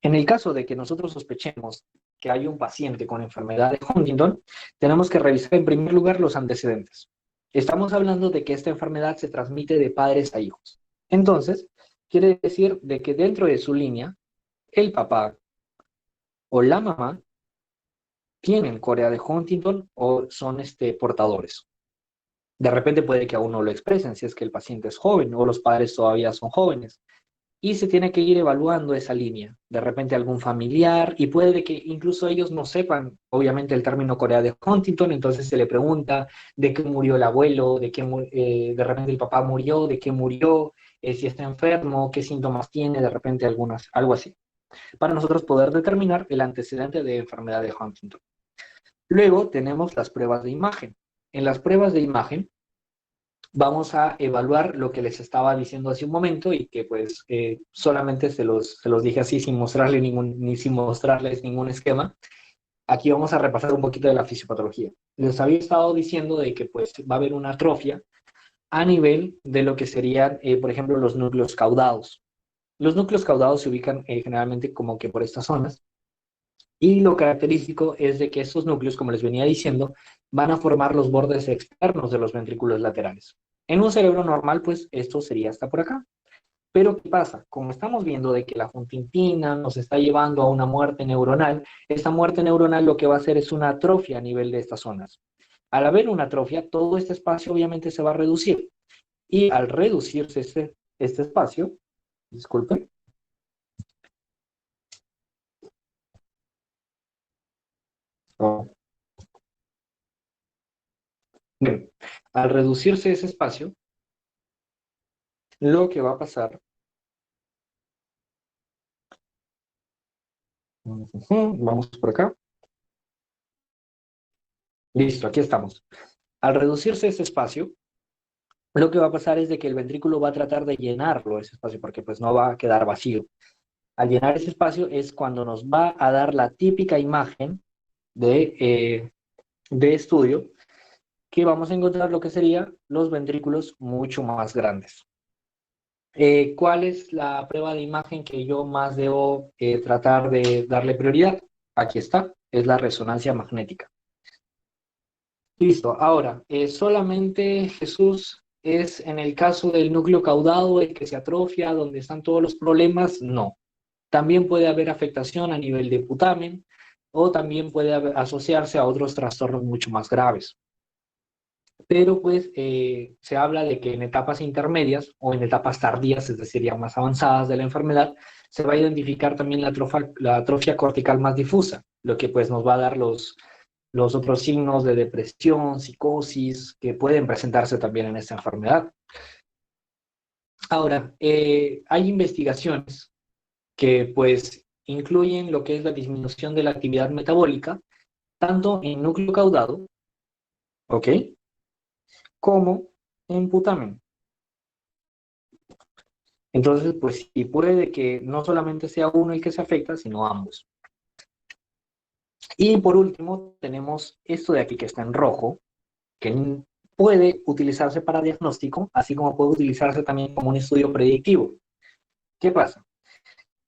En el caso de que nosotros sospechemos que hay un paciente con enfermedad de Huntington, tenemos que revisar en primer lugar los antecedentes. Estamos hablando de que esta enfermedad se transmite de padres a hijos. Entonces, quiere decir de que dentro de su línea, el papá o la mamá tienen Corea de Huntington o son portadores. De repente puede que aún no lo expresen si es que el paciente es joven o los padres todavía son jóvenes. Y se tiene que ir evaluando esa línea. De repente algún familiar, y puede que incluso ellos no sepan, obviamente, el término Corea de Huntington, entonces se le pregunta de qué murió el abuelo, de repente el papá murió, de qué murió, si está enfermo, qué síntomas tiene, de repente algo así, para nosotros poder determinar el antecedente de enfermedad de Huntington. Luego tenemos las pruebas de imagen. En las pruebas de imagen vamos a evaluar lo que les estaba diciendo hace un momento y que pues solamente se los dije así sin mostrarles ningún esquema. Aquí vamos a repasar un poquito de la fisiopatología. Les había estado diciendo de que pues va a haber una atrofia a nivel de lo que serían, por ejemplo, los núcleos caudados. Los núcleos caudados se ubican generalmente como que por estas zonas. Y lo característico es de que estos núcleos, como les venía diciendo, van a formar los bordes externos de los ventrículos laterales. En un cerebro normal, pues esto sería hasta por acá. Pero ¿qué pasa? Como estamos viendo de que la huntingtina nos está llevando a una muerte neuronal, esta muerte neuronal lo que va a hacer es una atrofia a nivel de estas zonas. Al haber una atrofia, todo este espacio obviamente se va a reducir. Y al reducirse este espacio, disculpen, oh, bien, al reducirse ese espacio, lo que va a pasar, vamos por acá, listo, aquí estamos. Al reducirse ese espacio, lo que va a pasar es de que el ventrículo va a tratar de llenarlo, ese espacio, porque pues no va a quedar vacío. Al llenar ese espacio es cuando nos va a dar la típica imagen de estudio, que vamos a encontrar lo que serían los ventrículos mucho más grandes. ¿Cuál es la prueba de imagen que yo más debo tratar de darle prioridad? Aquí está, es la resonancia magnética. Listo, ahora, solamente Jesús es en el caso del núcleo caudado el que se atrofia, donde están todos los problemas, no. También puede haber afectación a nivel de putamen o también puede asociarse a otros trastornos mucho más graves. Pero pues se habla de que en etapas intermedias o en etapas tardías, es decir, ya más avanzadas de la enfermedad, se va a identificar también la atrofia cortical más difusa, lo que pues nos va a dar los otros signos de depresión, psicosis, que pueden presentarse también en esta enfermedad. Ahora, hay investigaciones que pues incluyen lo que es la disminución de la actividad metabólica, tanto en núcleo caudado, ¿ok?, como en putamen. Entonces, pues sí puede que no solamente sea uno el que se afecta, sino ambos. Y por último, tenemos esto de aquí que está en rojo, que puede utilizarse para diagnóstico, así como puede utilizarse también como un estudio predictivo. ¿Qué pasa?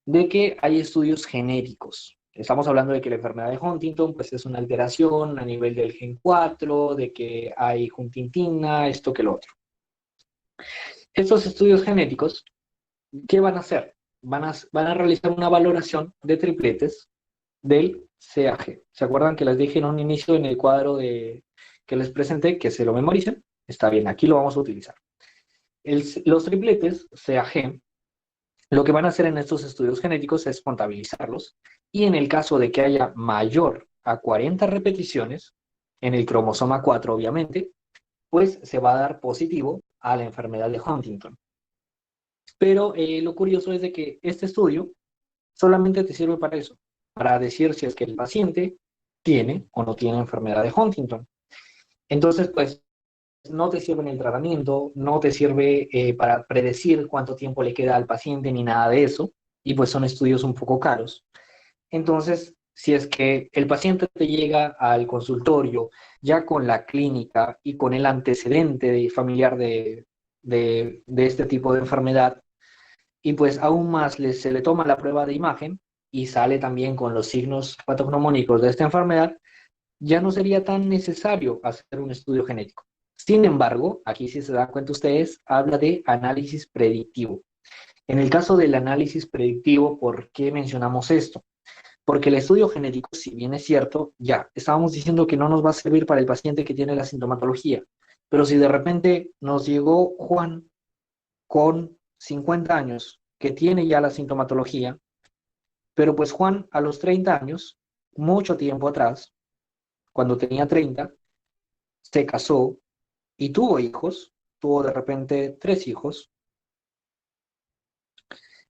De que hay estudios genéticos. Estamos hablando de que la enfermedad de Huntington pues, es una alteración a nivel del gen 4, de que hay huntingtina, esto que lo otro. Estos estudios genéticos, ¿qué van a hacer? Van a realizar una valoración de tripletes del CAG. ¿Se acuerdan que les dije en un inicio en el cuadro que les presenté que se lo memoricen? Está bien, aquí lo vamos a utilizar. Los tripletes, CAG, lo que van a hacer en estos estudios genéticos es contabilizarlos y en el caso de que haya mayor a 40 repeticiones, en el cromosoma 4 obviamente, pues se va a dar positivo a la enfermedad de Huntington. Pero lo curioso es de que este estudio solamente te sirve para eso, para decir si es que el paciente tiene o no tiene enfermedad de Huntington. Entonces, pues, no te sirve en el tratamiento, no te sirve para predecir cuánto tiempo le queda al paciente ni nada de eso, y pues son estudios un poco caros. Entonces, si es que el paciente te llega al consultorio ya con la clínica y con el antecedente familiar de este tipo de enfermedad, y pues aún más se le toma la prueba de imagen y sale también con los signos patognomónicos de esta enfermedad, ya no sería tan necesario hacer un estudio genético. Sin embargo, aquí si se dan cuenta ustedes, habla de análisis predictivo. En el caso del análisis predictivo, ¿por qué mencionamos esto? Porque el estudio genético, si bien es cierto, ya estábamos diciendo que no nos va a servir para el paciente que tiene la sintomatología, pero si de repente nos llegó Juan con 50 años, que tiene ya la sintomatología, pero pues Juan a los 30 años, mucho tiempo atrás, cuando tenía 30, se casó y tuvo hijos, tuvo de repente 3 hijos.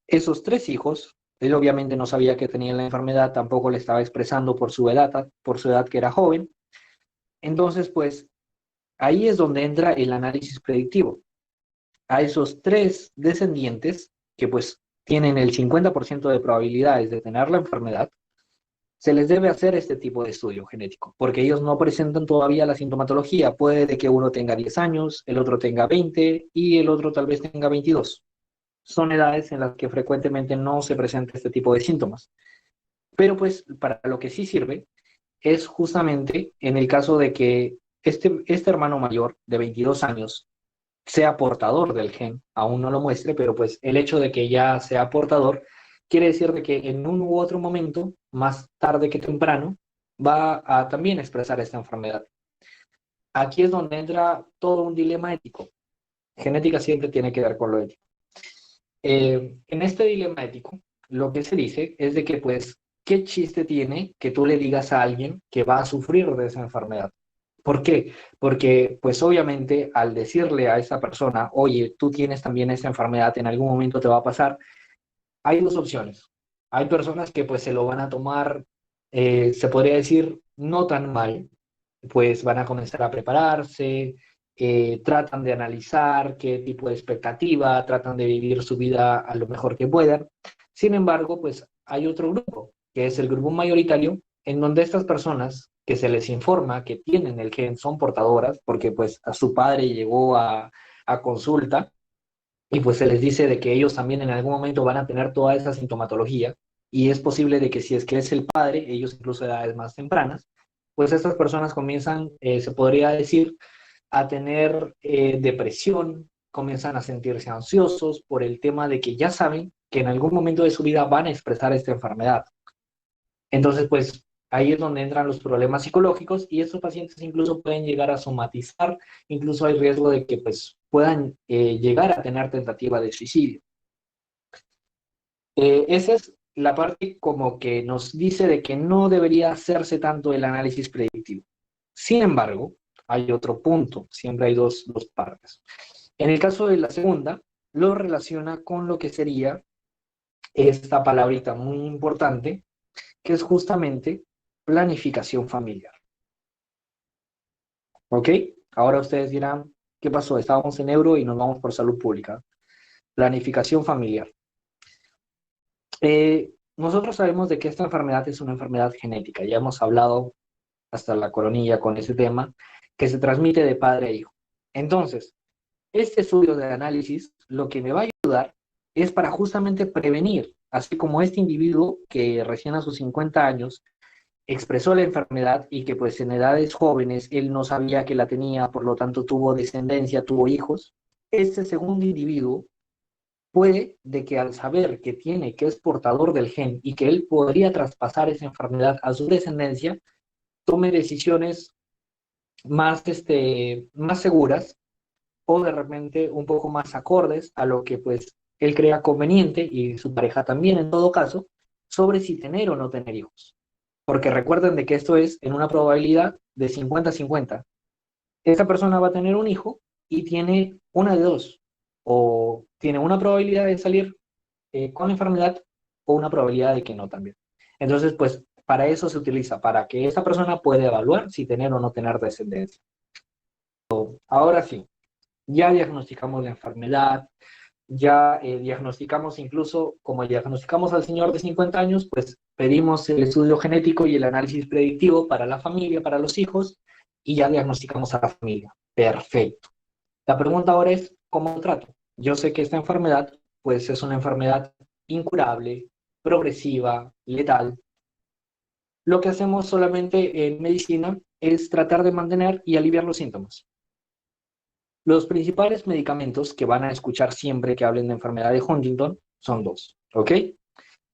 Esos 3 hijos, él obviamente no sabía que tenía la enfermedad, tampoco le estaba expresando por su edad que era joven. Entonces, pues, ahí es donde entra el análisis predictivo. A esos 3 descendientes, que pues tienen el 50% de probabilidades de tener la enfermedad, se les debe hacer este tipo de estudio genético, porque ellos no presentan todavía la sintomatología. Puede de que uno tenga 10 años, el otro tenga 20 y el otro tal vez tenga 22. Son edades en las que frecuentemente no se presenta este tipo de síntomas. Pero pues para lo que sí sirve es justamente en el caso de que este hermano mayor de 22 años sea portador del gen, aún no lo muestre, pero pues el hecho de que ya sea portador quiere decir de que en un u otro momento, más tarde que temprano, va a también expresar esta enfermedad. Aquí es donde entra todo un dilema ético. Genética siempre tiene que ver con lo ético. En este dilema ético, lo que se dice es de que, pues, ¿qué chiste tiene que tú le digas a alguien que va a sufrir de esa enfermedad? ¿Por qué? Porque, pues, obviamente, al decirle a esa persona, oye, tú tienes también esa enfermedad, en algún momento te va a pasar, hay dos opciones. Hay personas que, pues, se lo van a tomar, se podría decir, no tan mal, pues van a comenzar a prepararse, tratan de analizar qué tipo de expectativa, tratan de vivir su vida a lo mejor que puedan. Sin embargo, pues hay otro grupo, que es el grupo mayoritario, en donde estas personas que se les informa que tienen el gen son portadoras, porque pues a su padre llegó a consulta y pues se les dice de que ellos también en algún momento van a tener toda esa sintomatología y es posible de que si es que es el padre, ellos incluso a edades más tempranas, pues estas personas comienzan, se podría decir, a tener depresión, comienzan a sentirse ansiosos por el tema de que ya saben que en algún momento de su vida van a expresar esta enfermedad. Entonces, pues ahí es donde entran los problemas psicológicos y estos pacientes incluso pueden llegar a somatizar, incluso hay riesgo de que pues puedan llegar a tener tentativa de suicidio. Esa es la parte como que nos dice de que no debería hacerse tanto el análisis predictivo. Sin embargo, hay otro punto, siempre hay dos partes. En el caso de la segunda, lo relaciona con lo que sería esta palabrita muy importante, que es justamente planificación familiar. ¿Ok? Ahora ustedes dirán, ¿qué pasó? Estábamos en euro y nos vamos por salud pública. Planificación familiar. Nosotros sabemos de que esta enfermedad es una enfermedad genética. Ya hemos hablado hasta la coronilla con ese tema, que se transmite de padre a hijo. Entonces, este estudio de análisis lo que me va a ayudar es para justamente prevenir, así como este individuo que recién a sus 50 años expresó la enfermedad y que pues en edades jóvenes él no sabía que la tenía, por lo tanto tuvo descendencia, tuvo hijos. Este segundo individuo puede de que al saber que tiene, que es portador del gen y que él podría traspasar esa enfermedad a su descendencia, tome decisiones más seguras o de repente un poco más acordes a lo que pues él crea conveniente y su pareja también en todo caso, sobre si tener o no tener hijos. Porque recuerden de que esto es en una probabilidad de 50-50. Esta persona va a tener un hijo y tiene una de dos, o tiene una probabilidad de salir con la enfermedad o una probabilidad de que no también. Entonces, pues para eso se utiliza, para que esta persona pueda evaluar si tener o no tener descendencia. Ahora sí, ya diagnosticamos la enfermedad, ya diagnosticamos incluso, como diagnosticamos al señor de 50 años, pues pedimos el estudio genético y el análisis predictivo para la familia, para los hijos, y ya diagnosticamos a la familia. Perfecto. La pregunta ahora es, ¿cómo lo trato? Yo sé que esta enfermedad, pues es una enfermedad incurable, progresiva, letal. Lo que hacemos solamente en medicina es tratar de mantener y aliviar los síntomas. Los principales medicamentos que van a escuchar siempre que hablen de enfermedad de Huntington son dos, ¿ok?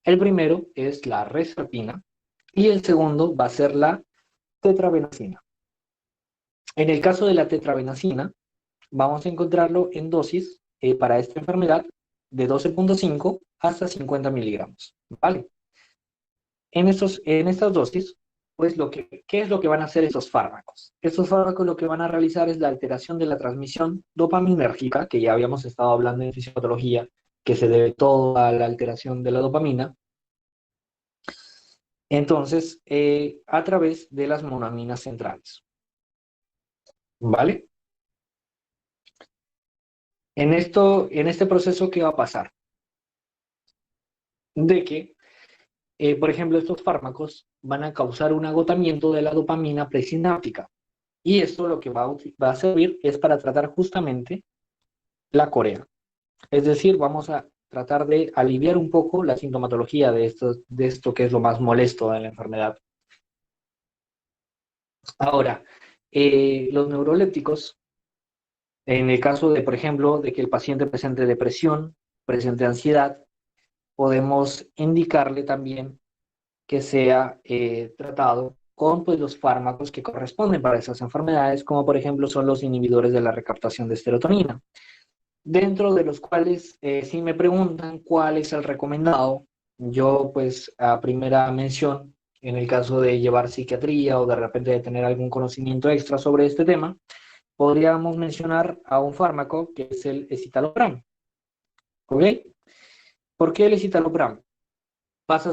El primero es la reserpina y el segundo va a ser la tetrabenazina. En el caso de la tetrabenazina, vamos a encontrarlo en dosis para esta enfermedad de 12,5 hasta 50 miligramos, ¿vale? En estas dosis, pues ¿qué es lo que van a hacer estos fármacos? Estos fármacos lo que van a realizar es la alteración de la transmisión dopaminérgica, que ya habíamos estado hablando en fisiopatología, que se debe todo a la alteración de la dopamina. Entonces, a través de las monaminas centrales, ¿vale? En este proceso, ¿qué va a pasar? De que por ejemplo, estos fármacos van a causar un agotamiento de la dopamina presináptica. Y esto lo que va a servir es para tratar justamente la corea. Es decir, vamos a tratar de aliviar un poco la sintomatología de esto que es lo más molesto de la enfermedad. Ahora, los neurolépticos, en el caso de, por ejemplo, de que el paciente presente depresión, presente ansiedad, podemos indicarle también que sea tratado con pues, los fármacos que corresponden para esas enfermedades, como por ejemplo son los inhibidores de la recaptación de serotonina, dentro de los cuales, si me preguntan cuál es el recomendado, yo pues a primera mención, en el caso de llevar psiquiatría o de repente de tener algún conocimiento extra sobre este tema, podríamos mencionar a un fármaco que es el escitalopram. ¿Ok? ¿Por qué el escitalopram?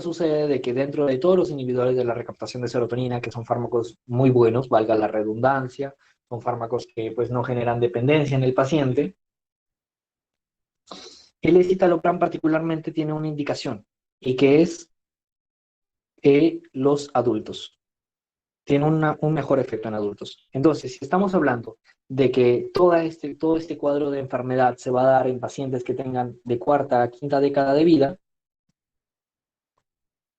Sucede de que dentro de todos los inhibidores de la recaptación de serotonina, que son fármacos muy buenos, valga la redundancia, son fármacos que pues no generan dependencia en el paciente, el escitalopram particularmente tiene una indicación, y que es los adultos. Tiene un mejor efecto en adultos. Entonces, si estamos hablando de que todo este cuadro de enfermedad se va a dar en pacientes que tengan de cuarta a quinta década de vida,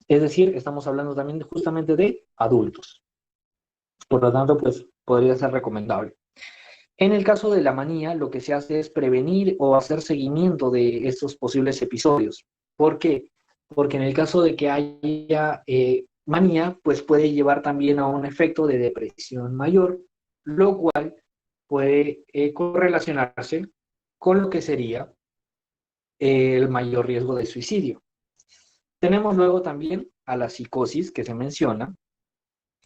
es decir, estamos hablando también justamente de adultos. Por lo tanto, pues podría ser recomendable. En el caso de la manía, lo que se hace es prevenir o hacer seguimiento de estos posibles episodios. ¿Por qué? Porque en el caso de que haya manía, pues puede llevar también a un efecto de depresión mayor, lo cual puede correlacionarse con lo que sería el mayor riesgo de suicidio. Tenemos luego también a la psicosis que se menciona.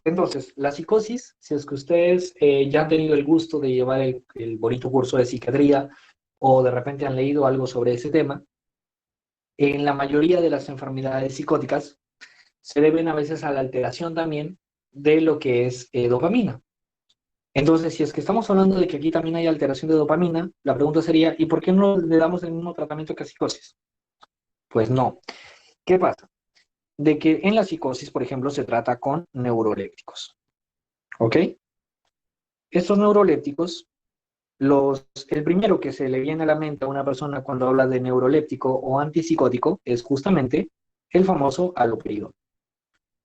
Entonces, la psicosis, si es que ustedes ya han tenido el gusto de llevar el bonito curso de psiquiatría o de repente han leído algo sobre ese tema, en la mayoría de las enfermedades psicóticas se deben a veces a la alteración también de lo que es dopamina. Entonces, si es que estamos hablando de que aquí también hay alteración de dopamina, la pregunta sería, ¿y por qué no le damos el mismo tratamiento que a psicosis? Pues no. ¿Qué pasa? De que en la psicosis, por ejemplo, se trata con neurolépticos. ¿Ok? Estos neurolépticos, el primero que se le viene a la mente a una persona cuando habla de neuroléptico o antipsicótico es justamente el famoso haloperidol,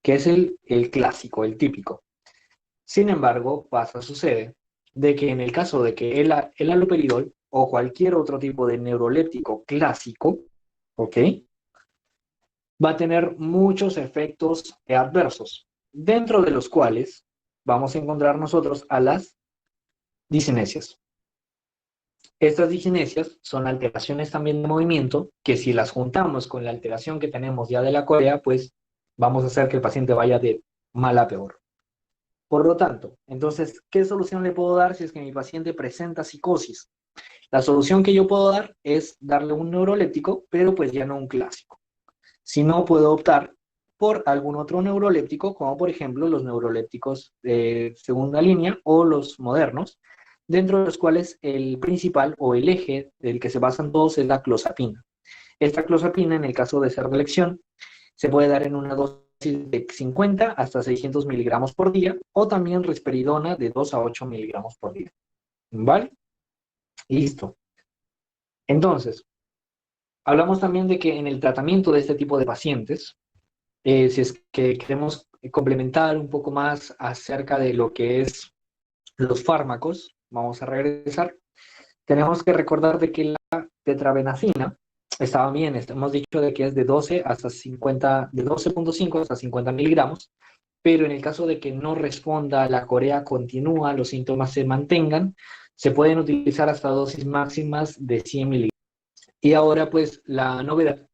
que es el clásico, el típico. Sin embargo, sucede de que en el caso de que el haloperidol o cualquier otro tipo de neuroléptico clásico, ¿ok?, va a tener muchos efectos adversos, dentro de los cuales vamos a encontrar nosotros a las discinesias. Estas discinesias son alteraciones también de movimiento que si las juntamos con la alteración que tenemos ya de la corea, pues vamos a hacer que el paciente vaya de mal a peor. Por lo tanto, entonces, ¿qué solución le puedo dar si es que mi paciente presenta psicosis? La solución que yo puedo dar es darle un neuroléptico, pero pues ya no un clásico. Si no, puedo optar por algún otro neuroléptico, como por ejemplo los neurolépticos de segunda línea o los modernos, dentro de los cuales el principal o el eje del que se basan todos es la clozapina. Esta clozapina, en el caso de ser de elección, se puede dar en una dosis de 50 hasta 600 miligramos por día, o también risperidona de 2 a 8 miligramos por día. ¿Vale? Listo. Entonces, hablamos también de que en el tratamiento de este tipo de pacientes, si es que queremos complementar un poco más acerca de lo que es los fármacos, vamos a regresar, tenemos que recordar de que la tetrabenazina estaba bien, hemos dicho de que es de 12 hasta 50, de 12,5 hasta 50 miligramos, pero en el caso de que no responda, la corea continúa, los síntomas se mantengan, se pueden utilizar hasta dosis máximas de 100 miligramos. Y ahora pues la novedad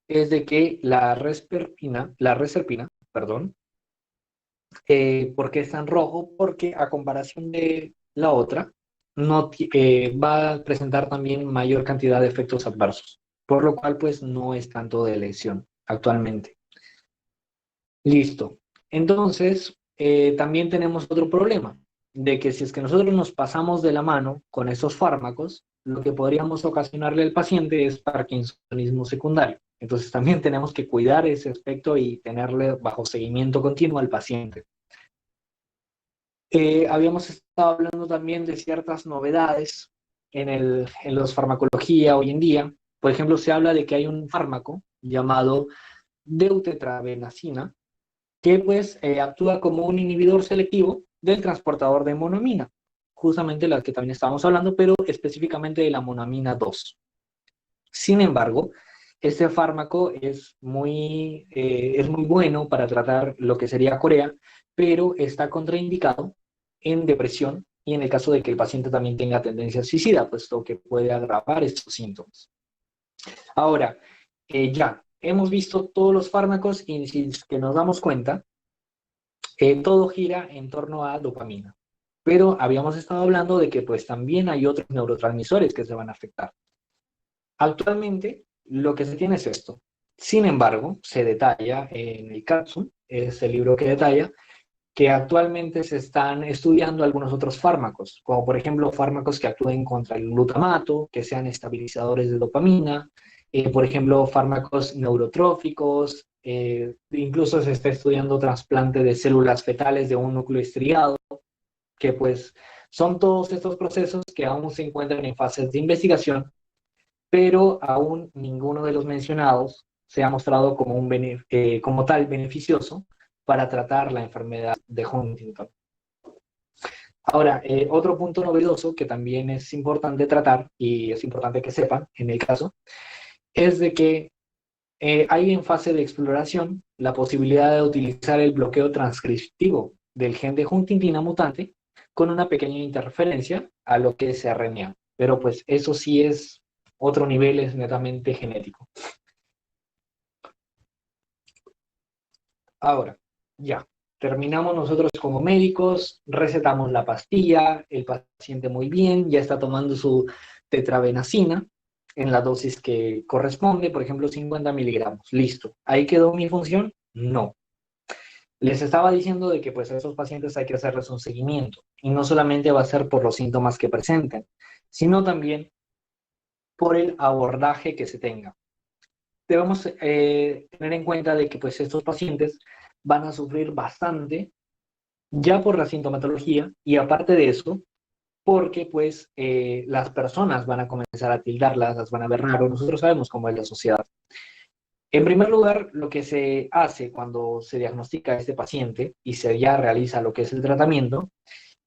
es de que la reserpina, perdón, ¿por qué está en rojo? Porque a comparación de la otra, no va a presentar también mayor cantidad de efectos adversos, por lo cual pues no es tanto de elección actualmente. Listo. Entonces, también tenemos otro problema, de que si es que nosotros nos pasamos de la mano con estos fármacos, lo que podríamos ocasionarle al paciente es parkinsonismo secundario. Entonces también tenemos que cuidar ese aspecto y tenerle bajo seguimiento continuo al paciente. Habíamos estado hablando también de ciertas novedades en los farmacología hoy en día. Por ejemplo, se habla de que hay un fármaco llamado deutetrabenazina, que pues actúa como un inhibidor selectivo del transportador de monoamina, justamente la que también estábamos hablando, pero específicamente de la monoamina 2. Sin embargo, este fármaco es muy bueno para tratar lo que sería corea, pero está contraindicado en depresión y en el caso de que el paciente también tenga tendencia suicida, puesto que puede agravar estos síntomas. Ahora, ya hemos visto todos los fármacos y si es que nos damos cuenta, todo gira en torno a dopamina. Pero habíamos estado hablando de que pues también hay otros neurotransmisores que se van a afectar. Actualmente lo que se tiene es esto. Sin embargo, se detalla en el Capsule, es el libro que detalla, que actualmente se están estudiando algunos otros fármacos, como por ejemplo fármacos que actúen contra el glutamato, que sean estabilizadores de dopamina, por ejemplo fármacos neurotróficos, incluso se está estudiando trasplante de células fetales de un núcleo estriado, que pues son todos estos procesos que aún se encuentran en fases de investigación, pero aún ninguno de los mencionados se ha mostrado como tal beneficioso para tratar la enfermedad de Huntington. Ahora, otro punto novedoso que también es importante tratar, y es importante que sepan en el caso, es de que hay en fase de exploración la posibilidad de utilizar el bloqueo transcriptivo del gen de Huntingtina mutante con una pequeña interferencia a lo que es RNA. Pero pues eso sí es otro nivel, es netamente genético. Ahora, ya, terminamos nosotros como médicos, recetamos la pastilla, el paciente muy bien, ya está tomando su tetrabenazina en la dosis que corresponde, por ejemplo, 50 miligramos. Listo. ¿Ahí quedó mi función? No. Les estaba diciendo de que pues a esos pacientes hay que hacerles un seguimiento y no solamente va a ser por los síntomas que presenten, sino también por el abordaje que se tenga. Debemos tener en cuenta de que pues estos pacientes van a sufrir bastante ya por la sintomatología y aparte de eso, porque pues las personas van a comenzar a tildarlas, las van a ver raro, nosotros sabemos cómo es la sociedad. En primer lugar, lo que se hace cuando se diagnostica a este paciente y se ya realiza lo que es el tratamiento,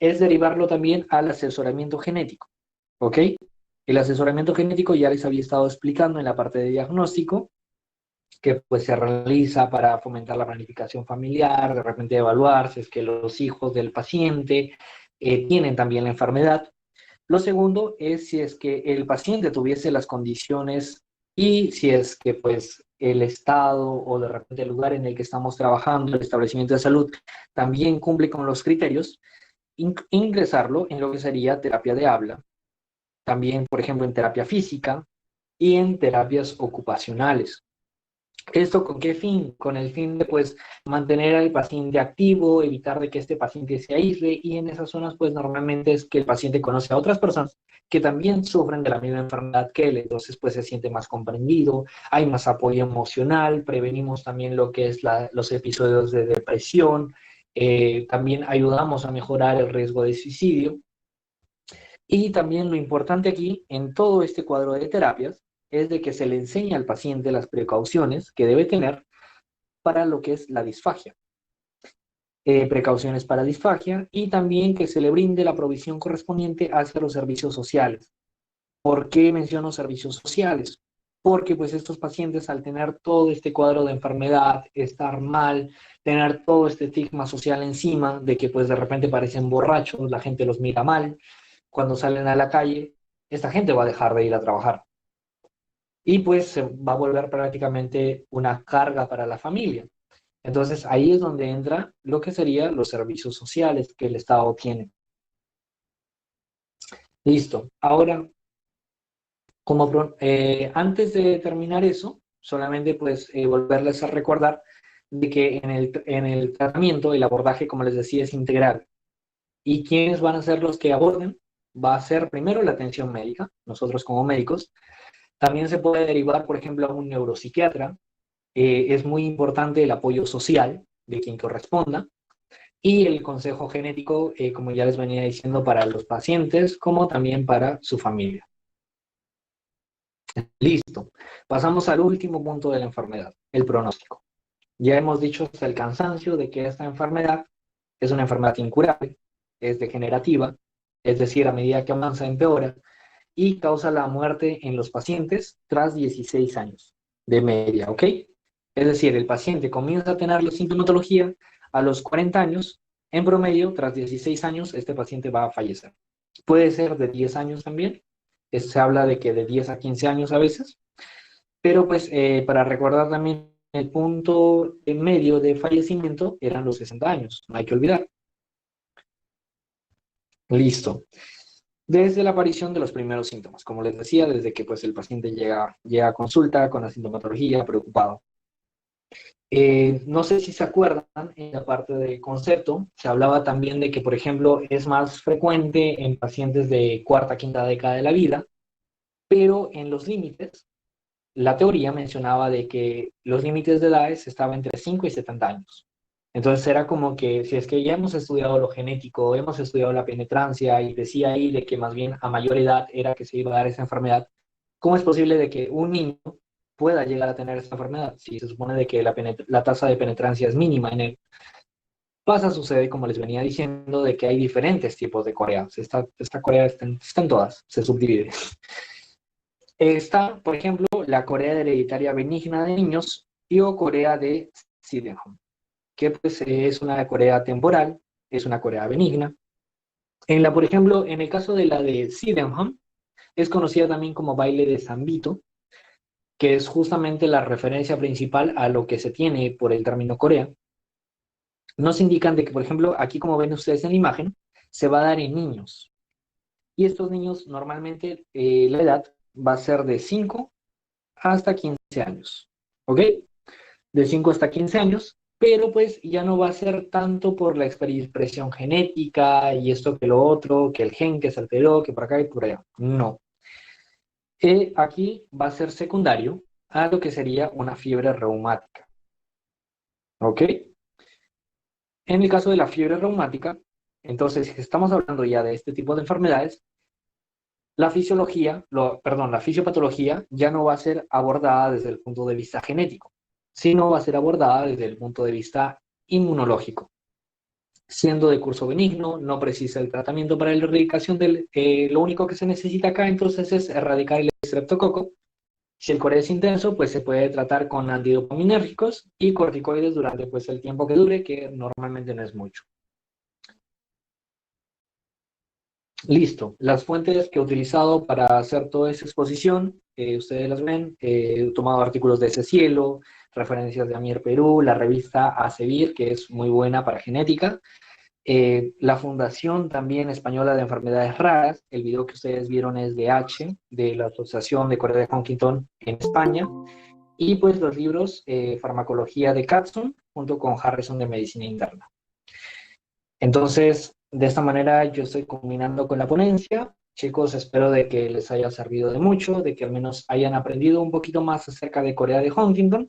es derivarlo también al asesoramiento genético, ¿ok? El asesoramiento genético ya les había estado explicando en la parte de diagnóstico, que pues se realiza para fomentar la planificación familiar, de repente evaluar si es que los hijos del paciente tienen también la enfermedad, Lo segundo es si es que el paciente tuviese las condiciones y si es que pues el estado o de repente el lugar en el que estamos trabajando, el establecimiento de salud, también cumple con los criterios, ingresarlo en lo que sería terapia de habla, también, por ejemplo, en terapia física y en terapias ocupacionales. ¿Esto con qué fin? Con el fin de pues mantener al paciente activo, evitar de que este paciente se aísle, y en esas zonas pues normalmente es que el paciente conoce a otras personas que también sufren de la misma enfermedad que él, entonces pues se siente más comprendido, hay más apoyo emocional, prevenimos también lo que es los episodios de depresión, también ayudamos a mejorar el riesgo de suicidio. Y también lo importante aquí, en todo este cuadro de terapias, es de que se le enseña al paciente las precauciones que debe tener para lo que es la disfagia. Precauciones para disfagia, y también que se le brinde la provisión correspondiente hacia los servicios sociales. ¿Por qué menciono servicios sociales? Porque pues estos pacientes, al tener todo este cuadro de enfermedad, estar mal, tener todo este estigma social encima de que pues de repente parecen borrachos, la gente los mira mal, cuando salen a la calle, esta gente va a dejar de ir a trabajar. Y pues se va a volver prácticamente una carga para la familia. Entonces ahí es donde entra lo que serían los servicios sociales que el Estado tiene. Listo. Ahora, antes de terminar eso, solamente pues volverles a recordar de que en el tratamiento el abordaje, como les decía, es integral. ¿Y quiénes van a ser los que aborden? Va a ser primero la atención médica, nosotros como médicos. También se puede derivar, por ejemplo, a un neuropsiquiatra. Es muy importante el apoyo social de quien corresponda, y el consejo genético, como ya les venía diciendo, para los pacientes como también para su familia. Listo. Pasamos al último punto de la enfermedad, el pronóstico. Ya hemos dicho hasta el cansancio de que esta enfermedad es una enfermedad incurable, es degenerativa, es decir, a medida que avanza empeora, y causa la muerte en los pacientes tras 16 años de media, ¿ok? Es decir, el paciente comienza a tener la sintomatología a los 40 años, en promedio, tras 16 años, este paciente va a fallecer. Puede ser de 10 años también, se habla de que de 10 a 15 años a veces, pero pues para recordar también el punto en medio de fallecimiento eran los 60 años, no hay que olvidar. Listo. Desde la aparición de los primeros síntomas, como les decía, desde que pues el paciente llega a consulta con la sintomatología, preocupado. No sé si se acuerdan, en la parte del concepto, se hablaba también de que, por ejemplo, es más frecuente en pacientes de cuarta, quinta década de la vida, pero en los límites, la teoría mencionaba de que los límites de edades estaban entre 5 y 70 años. Entonces era como que si es que ya hemos estudiado lo genético, hemos estudiado la penetrancia, y decía ahí de que más bien a mayor edad era que se iba a dar esa enfermedad, ¿cómo es posible de que un niño pueda llegar a tener esta enfermedad si se supone de que la tasa de penetrancia es mínima en él? Sucede, como les venía diciendo, de que hay diferentes tipos de Coreas. Esta Corea está en todas, se subdivide. Está, por ejemplo, la Corea hereditaria benigna de niños y o Corea de Sydenham, que pues es una Corea temporal, es una Corea benigna. Por ejemplo, en el caso de la de Sydenham, es conocida también como baile de San Vito, que es justamente la referencia principal a lo que se tiene por el término Corea. Nos indican de que, por ejemplo, aquí como ven ustedes en la imagen, se va a dar en niños. Y estos niños normalmente la edad va a ser de 5 hasta 15 años. ¿Ok? De 5 hasta 15 años, pero pues ya no va a ser tanto por la expresión genética y esto que lo otro, que el gen que se alteró, que por acá y por allá. No. Aquí va a ser secundario a lo que sería una fiebre reumática. ¿Ok? En el caso de la fiebre reumática, entonces, si estamos hablando ya de este tipo de enfermedades, la fisiopatología ya no va a ser abordada desde el punto de vista genético, sino va a ser abordada desde el punto de vista inmunológico. Siendo de curso benigno, no precisa el tratamiento para la erradicación lo único que se necesita acá entonces es erradicar el estreptococo. Si el Corea es intenso, pues se puede tratar con antidopaminérgicos y corticoides durante pues el tiempo que dure, que normalmente no es mucho. Listo. Las fuentes que he utilizado para hacer toda esa exposición, ustedes las ven, he tomado artículos de Ese Cielo, referencias de Amir Perú, la revista Acebir, que es muy buena para genética, la Fundación también Española de Enfermedades Raras, el video que ustedes vieron es de H, de la Asociación de Corea de Huntington en España, y pues los libros Farmacología de Katzun, junto con Harrison de Medicina Interna. Entonces, de esta manera yo estoy combinando con la ponencia. Chicos, espero de que les haya servido de mucho, de que al menos hayan aprendido un poquito más acerca de Corea de Huntington.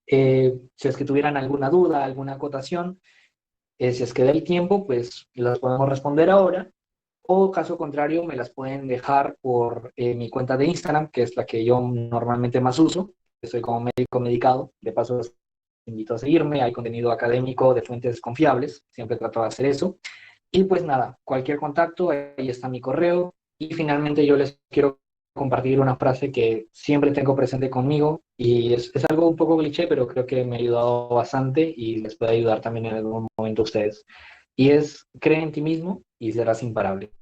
Si es que tuvieran alguna duda, alguna acotación, si es que da el tiempo, pues las podemos responder ahora. O caso contrario, me las pueden dejar por mi cuenta de Instagram, que es la que yo normalmente más uso. Estoy como médico medicado. De paso, los invito a seguirme. Hay contenido académico de fuentes confiables. Siempre trato de hacer eso. Y pues nada, cualquier contacto, ahí está mi correo. Y finalmente yo les quiero compartir una frase que siempre tengo presente conmigo y es algo un poco cliché, pero creo que me ha ayudado bastante y les puede ayudar también en algún momento a ustedes. Y es, cree en ti mismo y serás imparable.